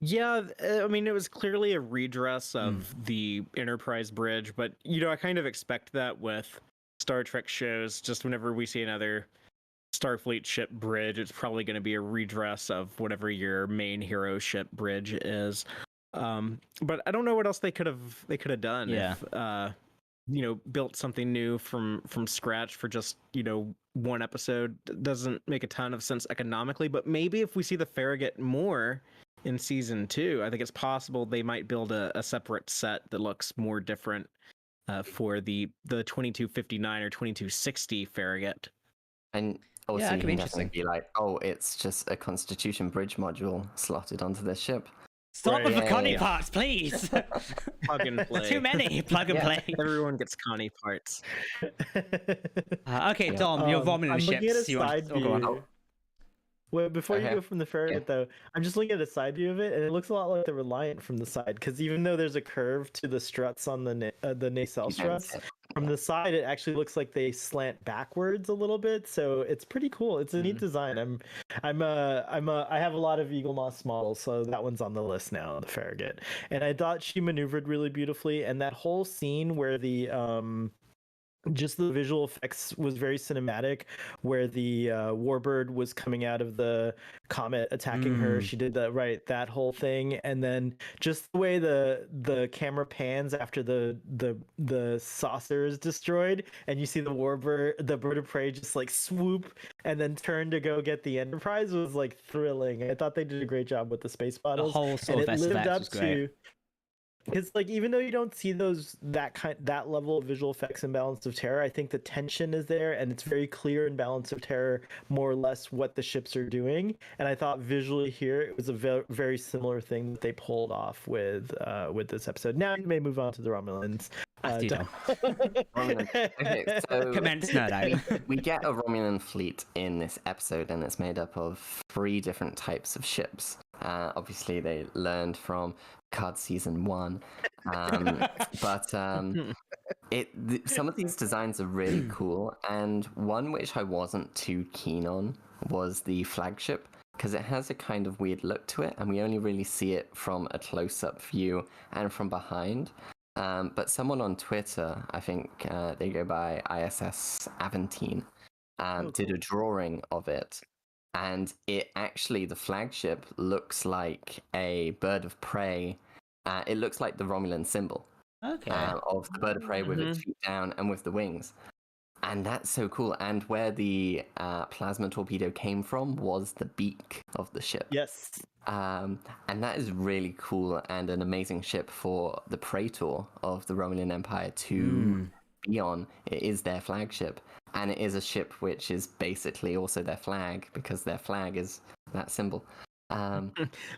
Yeah, I mean, it was clearly a redress of the Enterprise bridge, but, I kind of expect that with Star Trek shows. Just whenever we see another Starfleet ship bridge, it's probably going to be a redress of whatever your main hero ship bridge is. But I don't know what else they could have done. If, built something new from scratch for just, one episode doesn't make a ton of sense economically, but maybe if we see the Farragut more in season 2, I think it's possible they might build a separate set that looks more different for the 2259 or 2260 Farragut. And also it could be interesting. Be like, it's just a Constitution bridge module slotted onto this ship. Stop with the Connie parts, please. Plug and play. Too many. Plug and play. Everyone gets Connie parts. Okay, Dom, your Romulan ships. Go on. Well, before you go from the Farragut, though, I'm just looking at a side view of it, and it looks a lot like the Reliant from the side. Because even though there's a curve to the struts on the nacelle struts, from the side it actually looks like they slant backwards a little bit. So it's pretty cool. It's a neat design. I have a lot of Eagle Moss models, so that one's on the list now, the Farragut. And I thought she maneuvered really beautifully, and that whole scene where the just the visual effects was very cinematic, where the warbird was coming out of the comet attacking her. She did that whole thing, and then just the way the camera pans after the saucer is destroyed, and you see the bird of prey just like swoop and then turn to go get the Enterprise was like thrilling. I thought they did a great job with the space The models. whole sort of effects was great. It's like, even though you don't see that level of visual effects and balance of terror, I think the tension is there, and it's very clear in Balance of Terror more or less what the ships are doing. And I thought visually here it was a very similar thing that they pulled off with this episode. Now you may move on to the Romulans. Okay, so Commence nerd out. we get a Romulan fleet in this episode, and it's made up of 3 different types of ships. Obviously, they learned from Card Season 1, but some of these designs are really cool, and one which I wasn't too keen on was the flagship, because it has a kind of weird look to it, and we only really see it from a close-up view and from behind. But someone on Twitter, I think they go by ISS Aventine, did a drawing of it. And it actually, the flagship looks like a bird of prey. It looks like the Romulan symbol of the bird of prey with its feet down and with the wings. And that's so cool. And where the plasma torpedo came from was the beak of the ship. Yes. And that is really cool and an amazing ship for the Praetor of the Romulan Empire to be on. It is their flagship. And it is a ship which is basically also their flag, because their flag is that symbol.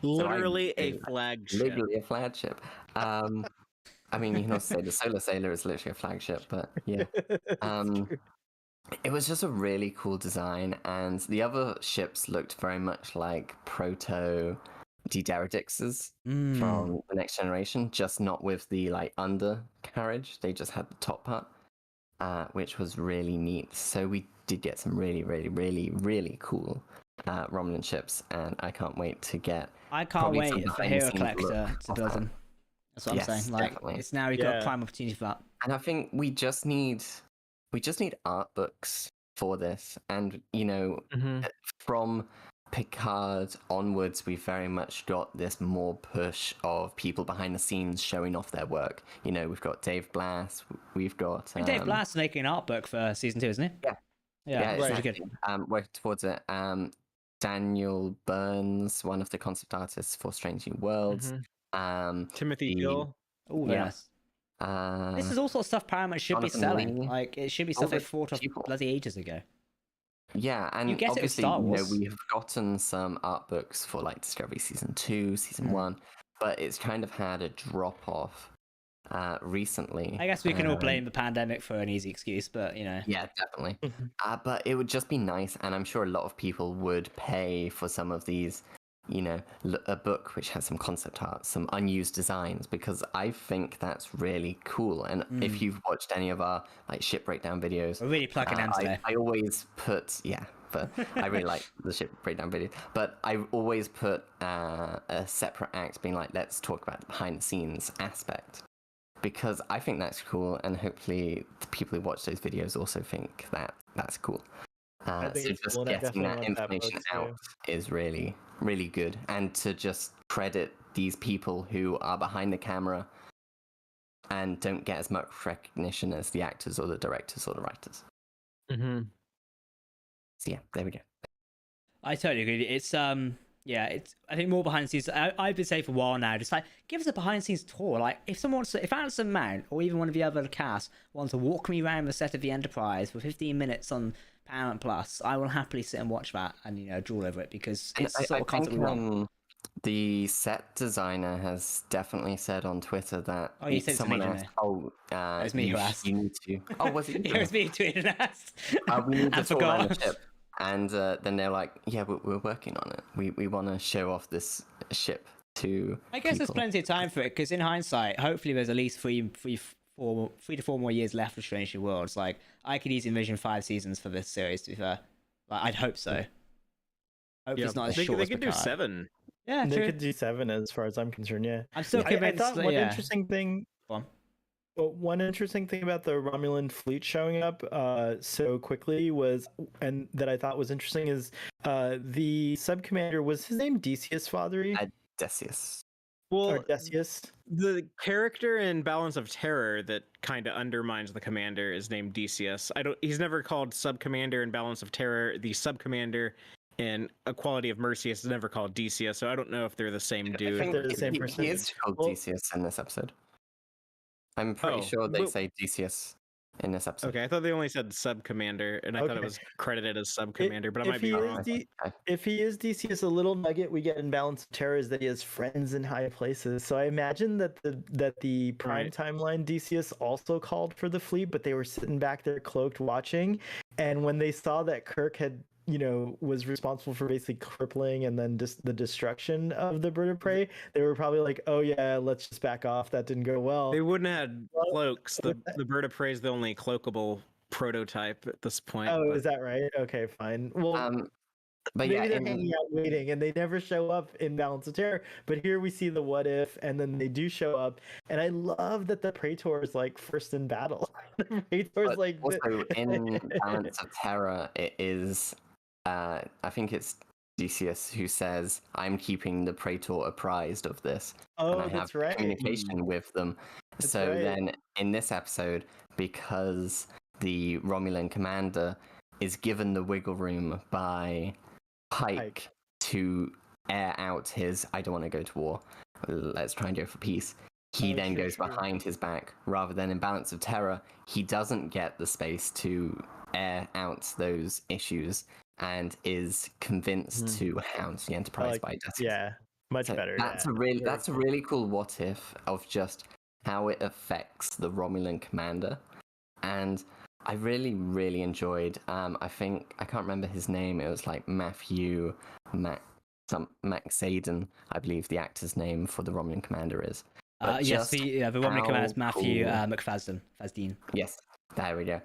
Literally a flagship. Literally a flagship. I mean, you can also say the Solar Sailor is literally a flagship, but yeah. It was just a really cool design, and the other ships looked very much like proto D-Deradixes from the Next Generation, just not with the undercarriage. They just had the top part. Which was really neat. So we did get some really, really, really, really cool Romulan ships, and I can't wait to get. I can't wait for Hero Collector to build them. That's what I'm saying. Like, definitely. it's now you've got a prime opportunity for that. And I think we just need art books for this, and from Picard onwards, we've very much got this more push of people behind the scenes showing off their work. We've got Dave Blass, we've got... Dave Blass is making an art book for season 2, isn't he? Yeah, it's exactly. really good. Working towards it. Daniel Burns, one of the concept artists for Strange New Worlds. Timothy Gill. Oh, yes. This is all sort of stuff Paramount should be selling. Lee. Like, it should be stuff they thought of bloody ages ago. Yeah, and you get obviously, Star Wars. We have gotten some art books for Discovery Season 2, Season 1, but it's kind of had a drop-off recently. I guess we can all blame the pandemic for an easy excuse, but, Yeah, definitely. But it would just be nice, and I'm sure a lot of people would pay for some of these, a book which has some concept art, some unused designs, because I think that's really cool. And if you've watched any of our ship breakdown videos, we're really plugging in today. I always put but I really like the ship breakdown videos, but I always put a separate act being let's talk about the behind the scenes aspect, because I think that's cool, and hopefully the people who watch those videos also think that that's cool. So just getting that information out is really, really good. And to just credit these people who are behind the camera and don't get as much recognition as the actors or the directors or the writers. So yeah, there we go. I totally agree. It's I think more behind the scenes. I've been saying for a while now, just give us a behind the scenes tour. If someone wants to, if Anson Mount or even one of the other cast wants to walk me around the set of the Enterprise for 15 minutes on Paramount Plus, I will happily sit and watch that and drool over it, because it's the sort of content we want. The set designer has definitely said on Twitter that he said someone to me, asked, it was me who asked. You need to. Oh, was it? It was me who tweeted and asked. We need to tour around the forgot. ship. And then they're like, yeah, we're working on it. We want to show off this ship to I guess there's people. plenty of time for it, because in hindsight, hopefully there's at least 3 to 4 more years left of Strange New Worlds. I could easily envision 5 seasons for this series, to be fair. I'd hope so. Hopefully it's not as short They as could do Picard. 7. Yeah, They true. could do 7 as far as I'm concerned, yeah. I'm still convinced. I thought one interesting thing... Go on. Well, one interesting thing about the Romulan fleet showing up so quickly was, and that I thought was interesting, is the sub commander, was his name Decius Fothery? Decius. Or Well, Decius? the character in Balance of Terror that kind of undermines the commander is named Decius. He's never called sub commander in Balance of Terror. The sub commander in Equality of Mercy is never called Decius, so I don't know if they're the same dude. I think they're the same he person. is called Well- Decius in this episode. I'm pretty sure they say Decius in this episode. Okay, I thought they only said sub commander, and I thought it was credited as sub commander, but I might be wrong. If he is Decius, a little nugget we get in Balance of Terror is that he has friends in high places. So I imagine that the prime timeline Decius also called for the fleet, but they were sitting back there cloaked watching, and when they saw that Kirk had was responsible for basically crippling and then just the destruction of the bird of prey, they were probably like, oh yeah, let's just back off, that didn't go well. They wouldn't have had cloaks. The bird of prey is the only cloakable prototype at this point. Oh, is that right? Okay, fine. Well, but maybe yeah, they're hanging out waiting and they never show up in Balance of Terror, but here we see the what if, and then they do show up, and I love that the Praetor is like first in battle. The Praetor's like also in Balance of Terror, it is I think it's Decius who says, I'm keeping the Praetor apprised of this. Oh, and I that's have right. communication with them. That's so right. then in this episode, because the Romulan commander is given the wiggle room by Pike to air out his, I don't want to go to war, let's try and go for peace. He then goes behind his back, rather than in Balance of Terror, he doesn't get the space to air out those issues and is convinced to hound the Enterprise by Decius. Yeah, much better. That's a really cool what if of just how it affects the Romulan commander, and I really enjoyed. I think I can't remember his name. It was like Matthew Max Aiden, I believe the actor's name for the Romulan commander is. Yes, the Romulan commander is Matthew McFadden. Yes, there we go.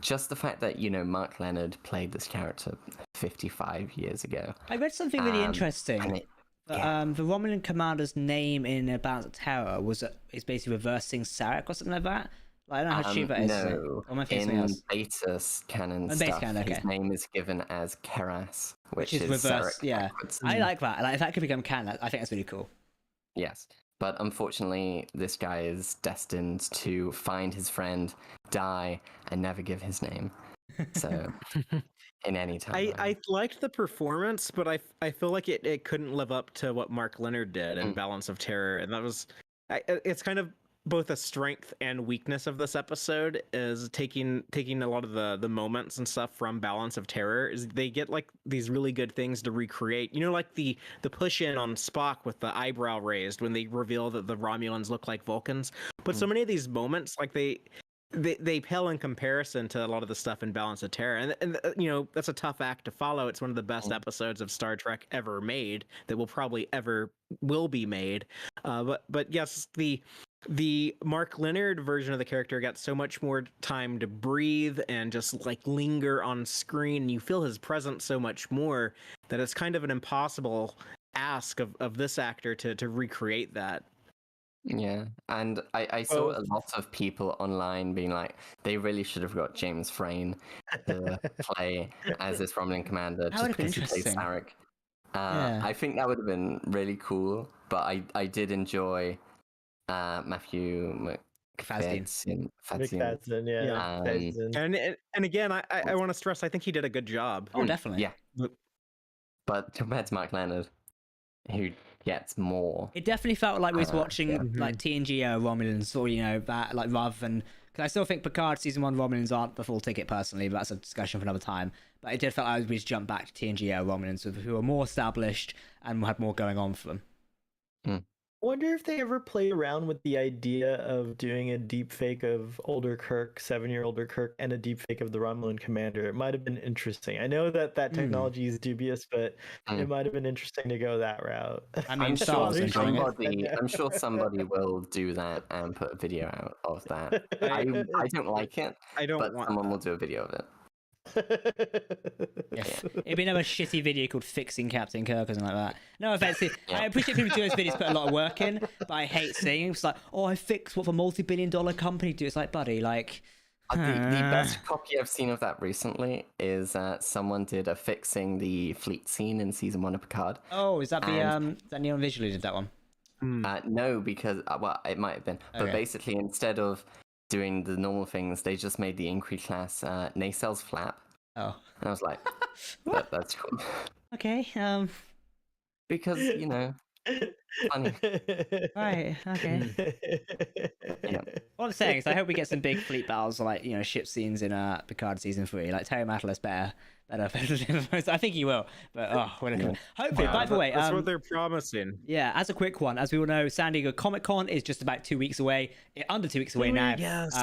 Just the fact that, Mark Leonard played this character 55 years ago. I read something really interesting. The Romulan commander's name in Balance of Terror is basically reversing Sarek or something like that. Like, I don't know how true that is. No, Or am I in else? beta canon Beta stuff, canon, okay. his name is given as Keras, which is reverse. Sarek Yeah, backwards. I like that. Like, if that could become canon, I think that's really cool. Yes. But unfortunately, this guy is destined to find his friend, die, and never give his name. So, in any time. I liked the performance, but I feel like it couldn't live up to what Mark Leonard did in Balance of Terror, and that was it's kind of both a strength and weakness of this episode is taking a lot of the moments and stuff from Balance of Terror. Is they get like these really good things to recreate, like the push in on Spock with the eyebrow raised when they reveal that the Romulans look like Vulcans. But so many of these moments, like they pale in comparison to a lot of the stuff in Balance of Terror, and that's a tough act to follow. It's one of the best episodes of Star Trek ever made, that will probably ever will be made. But yes, the Mark Leonard version of the character got so much more time to breathe and just like linger on screen. You feel his presence so much more that it's kind of an impossible ask of this actor to recreate that. Yeah, and I saw a lot of people online being like, they really should have got James Frain to play as this Romulan commander, just because he plays Sarek. I think that would have been really cool, but I did enjoy Matthew McFadden. And again, I want to stress, I think he did a good job. Oh, definitely. Yeah. But compared to Mark Leonard, who gets more. It definitely felt like we was watching like TNG Romulans, or that, like, rather than, because I still think Picard season 1 Romulans aren't the full ticket personally, but that's a discussion for another time. But it did feel like we just jumped back to TNG Romulans who are more established and had more going on for them. I wonder if they ever played around with the idea of doing a deep fake of older Kirk, 7-year-older Kirk, and a deep fake of the Romulan commander. It might have been interesting. I know that technology is dubious, but it might have been interesting to go that route. I mean, I'm sure somebody will do that and put a video out of that. I don't like it, but someone will do a video of it. Yeah. It'd be another shitty video called Fixing Captain Kirk or something like that. No offense. I appreciate people do those videos, put a lot of work in, but I hate seeing it. It's like, oh, I fixed what a multi-billion-dollar company do. It's like, buddy, like... The best copy I've seen of that recently is someone did a fixing the fleet scene in season 1 of Picard. Oh, is that that Neon Visually did that one? No, because well, it might have been, but basically instead of doing the normal things, they just made the Inquiry class nacelles flap. Oh, and I was like, that's cool. Okay. Because funny. Right. Okay. Yeah. What I'm saying is, I hope we get some big fleet battles, like ship scenes in Picard season 3. Like Terry Matalas better. I think he will, but hopefully. By the way, that's what they're promising. Yeah, as a quick one, as we all know, San Diego Comic-Con is just about 2 weeks away, under 2 weeks away now,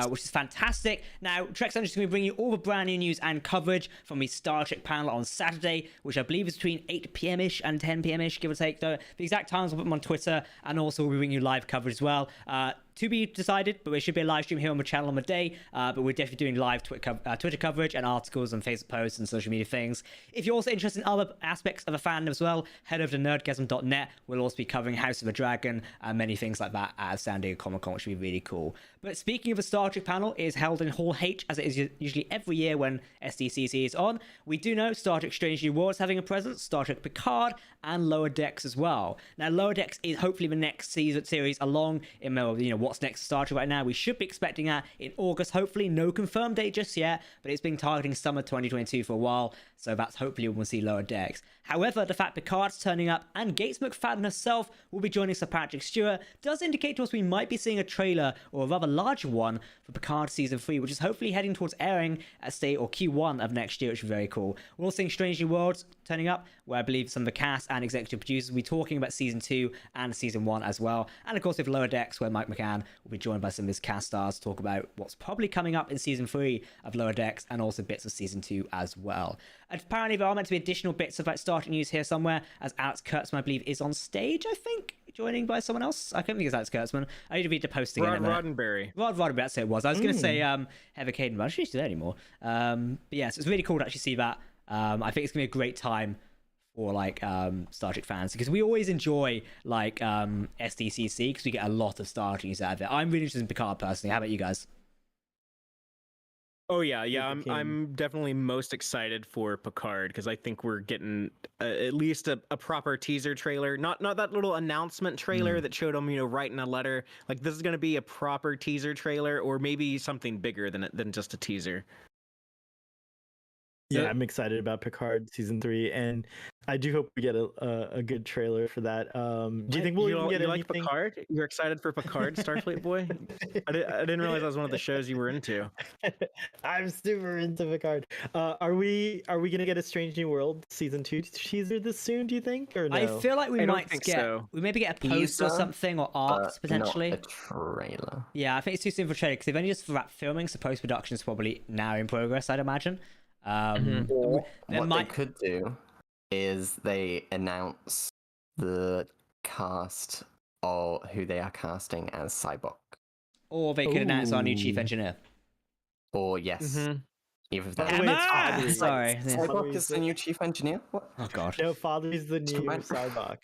which is fantastic. Now, Trek Central is going to bring you all the brand new news and coverage from the Star Trek panel on Saturday, which I believe is between 8 p.m.-ish and 10 p.m.-ish, give or take. The exact times we'll put them on Twitter, and also we'll bring you live coverage as well. To be decided, but there should be a live stream here on the channel on the day. But we're definitely doing live Twitter coverage and articles and Facebook posts and social media things. If you're also interested in other aspects of the fandom as well, head over to nerdgasm.net. We'll also be covering House of the Dragon and many things like that at San Diego Comic-Con, which will be really cool. But speaking of the Star Trek panel, it is held in Hall H, as it is usually every year when SDCC is on. We do know Star Trek Strange New Worlds having a presence, Star Trek Picard, and Lower Decks as well. Now, Lower Decks is hopefully the next series along in what's next to Star Trek right now. We should be expecting that in August, hopefully. No confirmed date just yet, but it's been targeting summer 2022 for a while, so that's hopefully when we'll see Lower Decks. However, the fact Picard's turning up and Gates McFadden herself will be joining Sir Patrick Stewart does indicate to us we might be seeing a trailer, or a rather larger one, for Picard Season 3, which is hopefully heading towards airing at Q1 of next year, which is very cool. We're also seeing Strange New Worlds turning up, where I believe some of the cast and executive producers will be talking about Season 2 and Season 1 as well. And of course with Lower Decks, where Mike McCann will be joined by some of his cast stars to talk about what's probably coming up in Season 3 of Lower Decks, and also bits of Season 2 as well. And apparently there are meant to be additional bits of Star Trek news here somewhere, as Alex Kurtzman, I believe, is on stage, I think, joining by someone else. I can't think it's Alex Kurtzman. I need to read the post again. Rod Roddenberry. That's who it was. I was going to say Heather Caden, but I don't think she's there anymore. But yeah, so it's really cool to actually see that. I think it's going to be a great time for Star Trek fans, because we always enjoy SDCC, because we get a lot of Star Trek news out of it. I'm really interested in Picard personally. How about you guys? Oh yeah. I'm definitely most excited for Picard, because I think we're getting at least a proper teaser trailer. Not that little announcement trailer that showed him, writing a letter. Like, this is going to be a proper teaser trailer, or maybe something bigger than just a teaser. Yeah, I'm excited about Picard Season 3, and I do hope we get a good trailer for that. Do you think we'll even get anything? Like Picard? You're excited for Picard, Starfleet boy? I didn't realize that was one of the shows you were into. I'm super into Picard. Are we gonna get a Strange New World Season 2 teaser this soon, do you think, or no? I feel like we might get we maybe get a post or something, or art potentially. Not a trailer. Yeah, I think it's too soon for a trailer, because they've only just wrapped filming, so post-production is probably now in progress, I'd imagine. Or what they could do is they announce the cast or who they are casting as Cyborg. Or they could announce our new chief engineer. Or yes. Either of that. Sorry. Cyborg is the new chief engineer? What? Oh god. No, Father's the new Cyborg.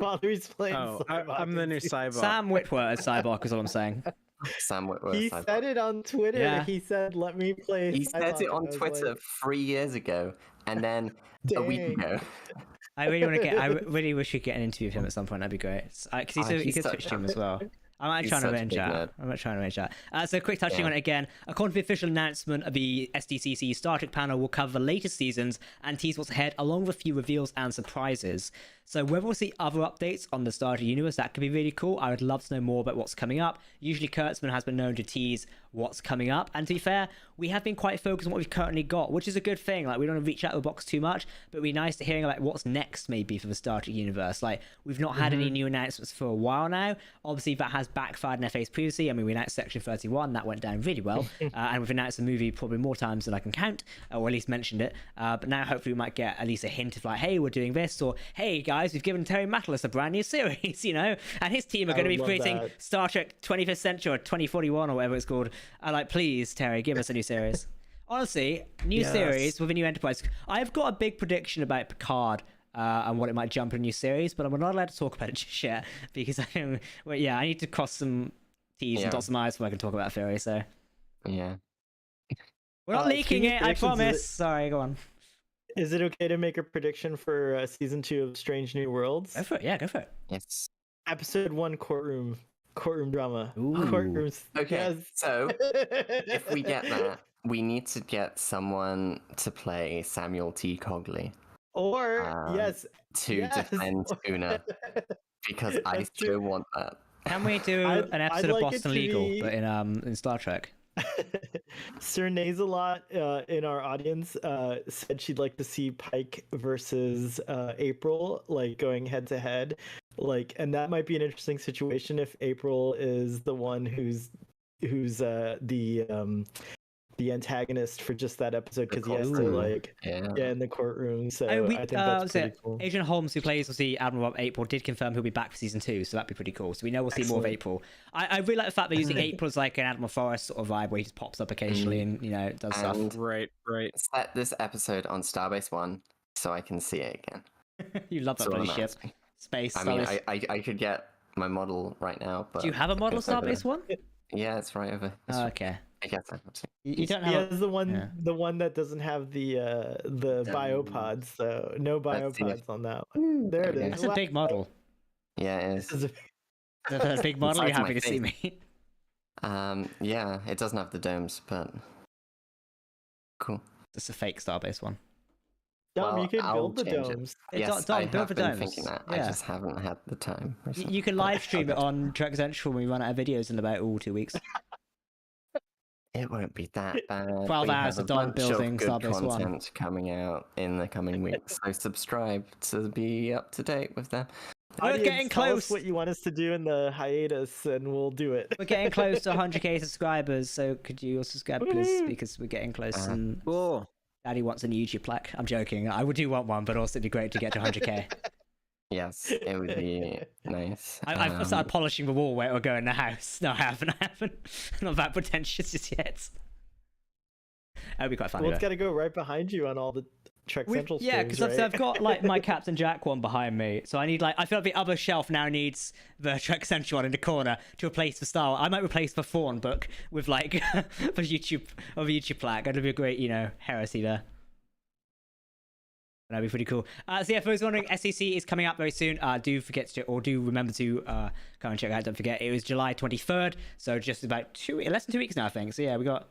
Father's playing Cyborg. I'm the new Cyborg. Sam Witwer as Cyborg is all I'm saying. Sam Witwer. He said it on Twitter. Yeah. He said, "Let me play." He said it on Twitter 3 years ago, and then a week ago. I really wish we could get an interview with him at some point. That'd be great. Because he's a Twitch stream as well. I'm trying to arrange that. So quick touching on it again. According to the official announcement of the SDCC Star Trek panel, will cover the latest seasons and tease what's ahead, along with a few reveals and surprises. So whether we'll see other updates on the Star Trek universe, that could be really cool. I would love to know more about what's coming up. Usually Kurtzman has been known to tease what's coming up, and to be fair, we have been quite focused on what we've currently got, which is a good thing. Like, we don't want to reach out of the box too much, but it'd be nice to hearing about what's next maybe for the Star Trek universe. Like, we've not had any new announcements for a while now. Obviously that has backfired in FAs previously. I mean, we announced Section 31, that went down really well, and we've announced the movie probably more times than I can count, or at least mentioned it, but now hopefully we might get at least a hint of like, hey, we're doing this, or hey guys, we've given Terry Matalas a brand new series, and his team are going to be creating Star Trek 25th Century or 2041 or whatever it's called. Like, please, Terry, give us a new series. Honestly, new series with a new Enterprise. I've got a big prediction about Picard and what it might jump in a new series, but I'm not allowed to talk about it just yet because I need to cross some T's and dot some I's before I can talk about Theory. So yeah, we're not leaking it. I promise. Sorry, go on. Is it okay to make a prediction for season 2 of Strange New Worlds? Go for it. Yeah, go for it. yes. Episode 1, courtroom drama. Ooh. Courtrooms. Okay, Yes. so if we get that, we need to get someone to play Samuel T. Cogley Or to defend Una, because I still want that. Can we do an episode of Boston Legal, but in Star Trek? Sir Nazelot in our audience said she'd like to see Pike versus April, like going head to head, like, and that might be an interesting situation if April is the one who's the antagonist for just that episode, because he has to like in the courtroom. So I think that's pretty cool. Agent Holmes, who plays the Admiral of April, did confirm he'll be back for season 2, so that'd be pretty cool. So we know we'll see more of April. I really like the fact they're using April as like an Admiral Forrest sort of vibe, where he just pops up occasionally and does stuff. Right. Set this episode on Starbase 1 so I can see it again. You love that bloody ship. Space. I mean, I could get my model right now, but do you have a model of Starbase 1? Yeah, it's right over. Okay. I guess I have to. You don't have. He has the one that doesn't have the biopods. So no biopods on that one. There it is. That's a big model. Yeah, it is. That's a big model. You're happy to see me. Yeah, it doesn't have the domes, but cool. It's a fake Starbase one. Dom, you could build the domes. Yes, I have been thinking that. I just haven't had the time. You can live stream it on Trek Central when we run out of videos in about 2 weeks. It won't be that bad. 12 hours of Dom building Starbase 1. Content coming out in the coming weeks, so subscribe to be up to date with that. We're getting close. Tell us what you want us to do in the hiatus, and we'll do it. We're getting close to 100k subscribers, so could you all subscribe, please? Because we're getting close. And cool. Daddy wants a YouTube plaque. I'm joking. I do want one, but also it'd be great to get to 100k. Yes, it would be nice. I've started polishing the wall where it will go in the house. No, I haven't. I'm not that pretentious just yet. That would be quite funny. Well, it's got to go right behind you on all the Trek Central streams, yeah, because I've got like my Captain Jack one behind me, so I need I feel like the other shelf now needs the Trek Central one in the corner to replace the Star Wars. I might replace the Thorn book with like the YouTube plaque. That'd be a great heresy there. That'd be pretty cool. So yeah, for those wondering, SEC is coming up very soon. Do remember to come and check it out. Don't forget, it was July 23rd, so just about less than 2 weeks now, I think. So yeah, we got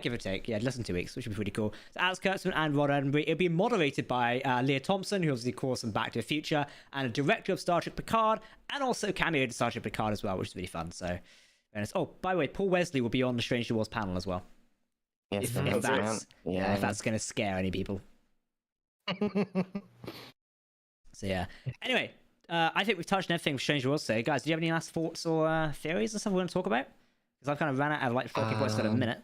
give or take, less than 2 weeks, which would be pretty cool. So Alex Kurtzman and Rod Attenborough. It'll be moderated by Leah Thompson, who obviously calls from Back to the Future, and a director of Star Trek Picard, and also cameoed in Star Trek Picard as well, which is really fun. So, oh, by the way, Paul Wesley will be on the Strange New Worlds panel as well. Yes, if that's going to scare any people. So yeah. Anyway, I think we've touched on everything for Strange Worlds today. Guys, do you have any last thoughts or theories or stuff we want to talk about? Because I've kind of ran out of talking points for a minute.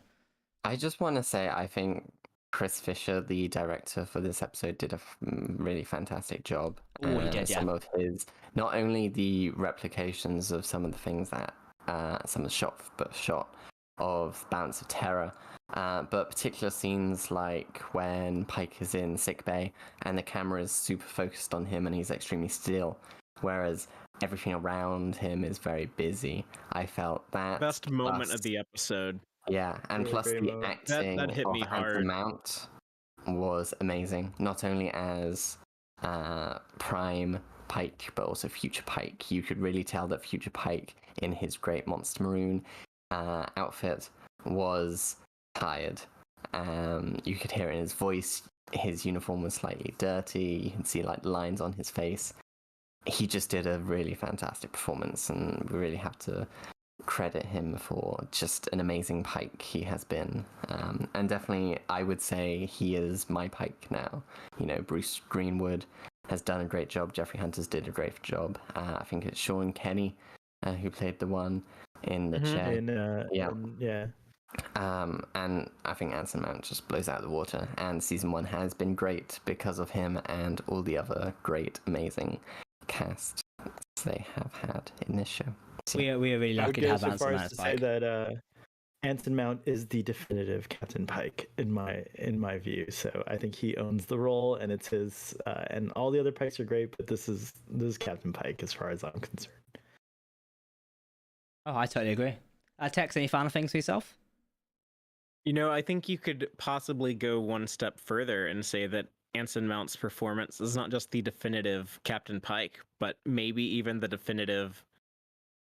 I just want to say I think Chris Fisher, the director for this episode, did a really fantastic job. Oh, he did, some of his, not only the replications of some of the things that some of the shot of Balance of Terror, but particular scenes like when Pike is in sickbay and the camera is super focused on him and he's extremely still, whereas everything around him is very busy. I felt that best moment of the episode. Yeah, and plus the acting that hit me hard. Anson Mount was amazing. Not only as Prime Pike, but also Future Pike. You could really tell that Future Pike, in his great Monster Maroon outfit, was tired. You could hear it in his voice. His uniform was slightly dirty. You can see lines on his face. He just did a really fantastic performance, and we really have to credit him for just an amazing Pike he has been. And definitely, I would say he is my Pike now. Bruce Greenwood has done a great job. Jeffrey Hunters did a great job. I think it's Sean Kenny who played the one in the chair. And I think Anson Mount just blows out the water. And season 1 has been great because of him and all the other great, amazing cast they have had in this show. We are really lucky to have Anson Mount as Pike. Say that Anson Mount is the definitive Captain Pike in my view. So I think he owns the role, and it's his. And all the other Pikes are great, but this is Captain Pike as far as I'm concerned. Oh, I totally agree. Tex, any final things for yourself? I think you could possibly go one step further and say that Anson Mount's performance is not just the definitive Captain Pike, but maybe even the definitive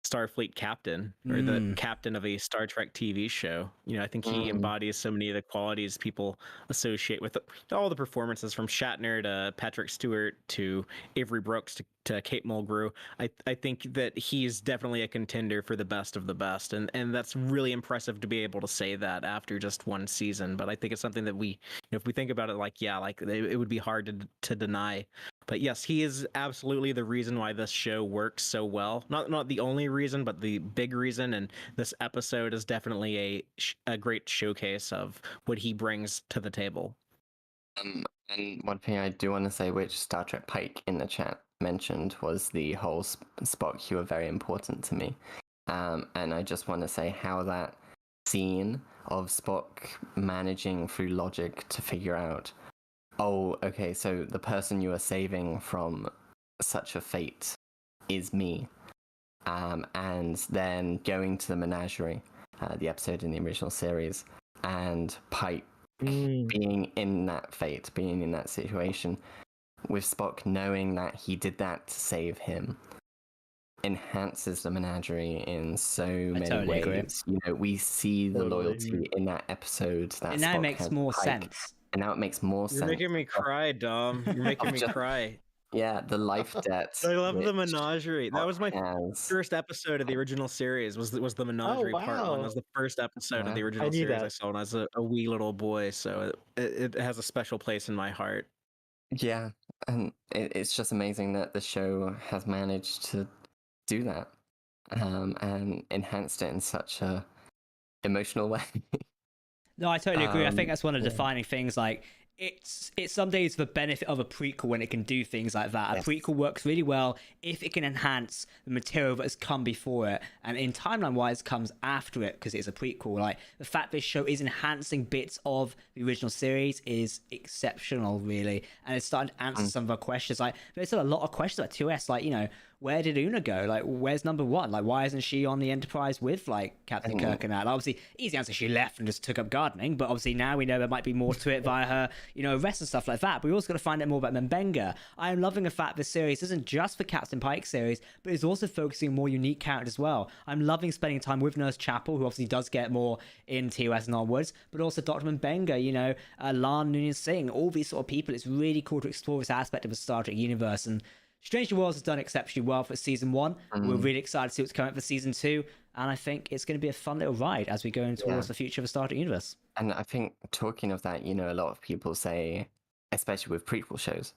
Starfleet captain, or the captain of a Star Trek TV show. I think he embodies so many of the qualities people associate with all the performances, from Shatner to Patrick Stewart to Avery Brooks to Kate Mulgrew. I think that he's definitely a contender for the best of the best, and that's really impressive to be able to say that after just one season. But I think it's something that we, if we think about it, it would be hard to deny. But yes, he is absolutely the reason why this show works so well. Not the only reason, but the big reason. And this episode is definitely a great showcase of what he brings to the table. And one thing I do want to say, which Star Trek Pike in the chat mentioned, was the whole Spock, you were very important to me. And I just want to say how that scene of Spock managing through logic to figure out, oh, okay, so the person you are saving from such a fate is me. And then going to the menagerie, the episode in the original series, and Pike being in that fate, being in that situation, with Spock knowing that he did that to save him, enhances the menagerie in so many ways. Agree. We see the loyalty in that episode. That now Spock makes more Pike, sense. And now it makes more sense. You're making me cry, Dom. You're making me cry. Yeah, the life debt. I love the menagerie. That was my first episode of the original series. Was the menagerie part one? That was the first episode of the original series I saw when I was a wee little boy. So it has a special place in my heart. Yeah, and it's just amazing that the show has managed to do that, and enhanced it in such a emotional way. No, I totally agree. I think that's one of the defining things. Like, it's some days the benefit of a prequel when it can do things like that. Yes. A prequel works really well if it can enhance the material that has come before it, and in timeline wise comes after it, because it's a prequel. Like, the fact this show is enhancing bits of the original series is exceptional, really, and it's starting to answer some of our questions. Like, there's still a lot of questions about 2S, like, where did Una go? Like, where's number one? Like, why isn't she on the Enterprise with, like, Captain Kirk and that? Obviously, easy answer, she left and just took up gardening, but obviously now we know there might be more to it via her, arrest and stuff like that. But we also got to find out more about M'Benga. I am loving the fact this series isn't just for Captain Pike series, but it's also focusing on more unique characters as well. I'm loving spending time with Nurse Chapel, who obviously does get more in TOS and onwards, but also Dr. M'Benga, Lan Noonien Singh, all these sort of people. It's really cool to explore this aspect of the Star Trek universe, and Strange New Worlds has done exceptionally well for season 1. We're really excited to see what's coming up for season 2, and I think it's going to be a fun little ride as we go in towards the future of the Star Trek universe. And I think, talking of that, a lot of people say, especially with prequel shows,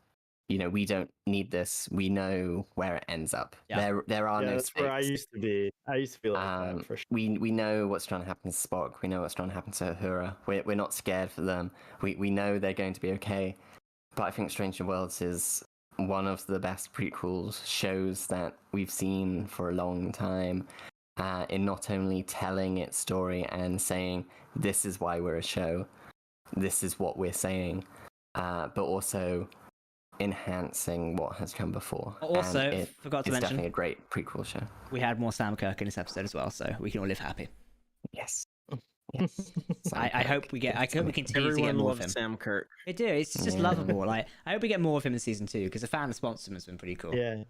we don't need this. We know where it ends up. Yeah. There are no that's stakes. Where I used to be. I used to feel like that, for sure. We know what's trying to happen to Spock. We know what's trying to happen to Uhura. We're not scared for them. We know they're going to be okay. But I think Strange New Worlds is one of the best prequels shows that we've seen for a long time, in not only telling its story and saying, this is why we're a show, this is what we're saying, but also enhancing what has come before. Also, forgot to mention, it's definitely a great prequel show. We had more Sam Kirk in this episode as well, so we can all live happy. Yes. I hope we continue to get more of him. Sam Kirk. They do. It's just lovable. Like, I hope we get more of him in season 2, because the fan response to him has been pretty cool. Yeah.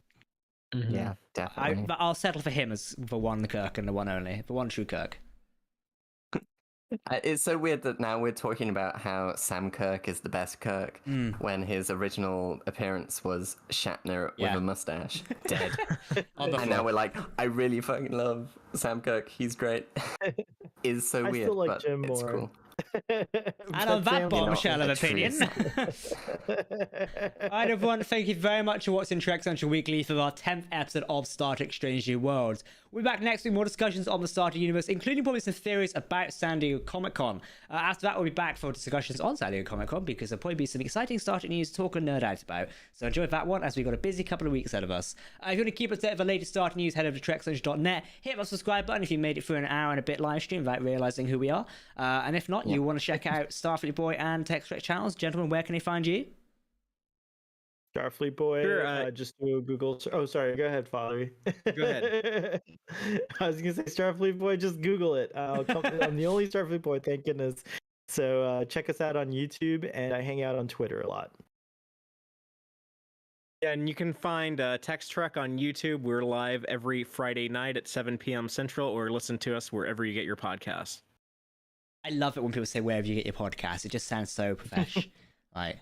Yeah, definitely. But I'll settle for him as the one Kirk and the one only, the one true Kirk. It's so weird that now we're talking about how Sam Kirk is the best Kirk when his original appearance was Shatner with a mustache, dead. And now we're like, I really fucking love Sam Kirk. He's great. It's so weird, still like but Jim it's more. cool. And on that bombshell of opinion. Alright, everyone, thank you very much for watching Trek Central Weekly for our 10th episode of Star Trek Strange New Worlds. We'll be back next week with more discussions on the Star Trek universe, including probably some theories about San Diego Comic-Con. After that, we'll be back for discussions on San Diego Comic-Con because there'll probably be some exciting Star Trek news to talk and nerd out about. So enjoy that one as we've got a busy couple of weeks ahead of us. If you want to keep up to date with the latest Star Trek news, head over to TrekSocial.net. Hit that subscribe button if you made it through an hour and a bit live stream without realizing who we are. And if not, you want to check out Starfleet Boy and Tech Trek channels. Gentlemen, where can they find you? Starfleet Boy, Sure, just do a Google. Oh, sorry. Go ahead, Father. Go ahead. I was gonna say Starfleet Boy. Just Google it. I'm the only Starfleet Boy, thank goodness. So check us out on YouTube, and I hang out on Twitter a lot. Yeah, and you can find Text Trek on YouTube. We're live every Friday night at 7 p.m. Central, or listen to us wherever you get your podcasts. I love it when people say wherever you get your podcast. It just sounds so professional. Like,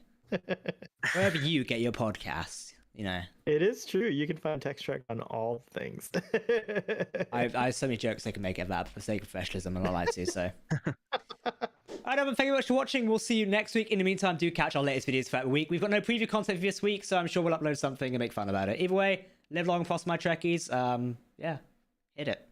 wherever you get your podcast, you know. It is true. You can find Text Trek on all things. I have so many jokes I can make of that for the sake of professionalism, and I like to, so. Alright, everyone, thank you very much for watching. We'll see you next week. In the meantime, do catch our latest videos throughout the week. We've got no preview content for this week, so I'm sure we'll upload something and make fun about it. Either way, live long and prosper, my Trekkies. Yeah, hit it.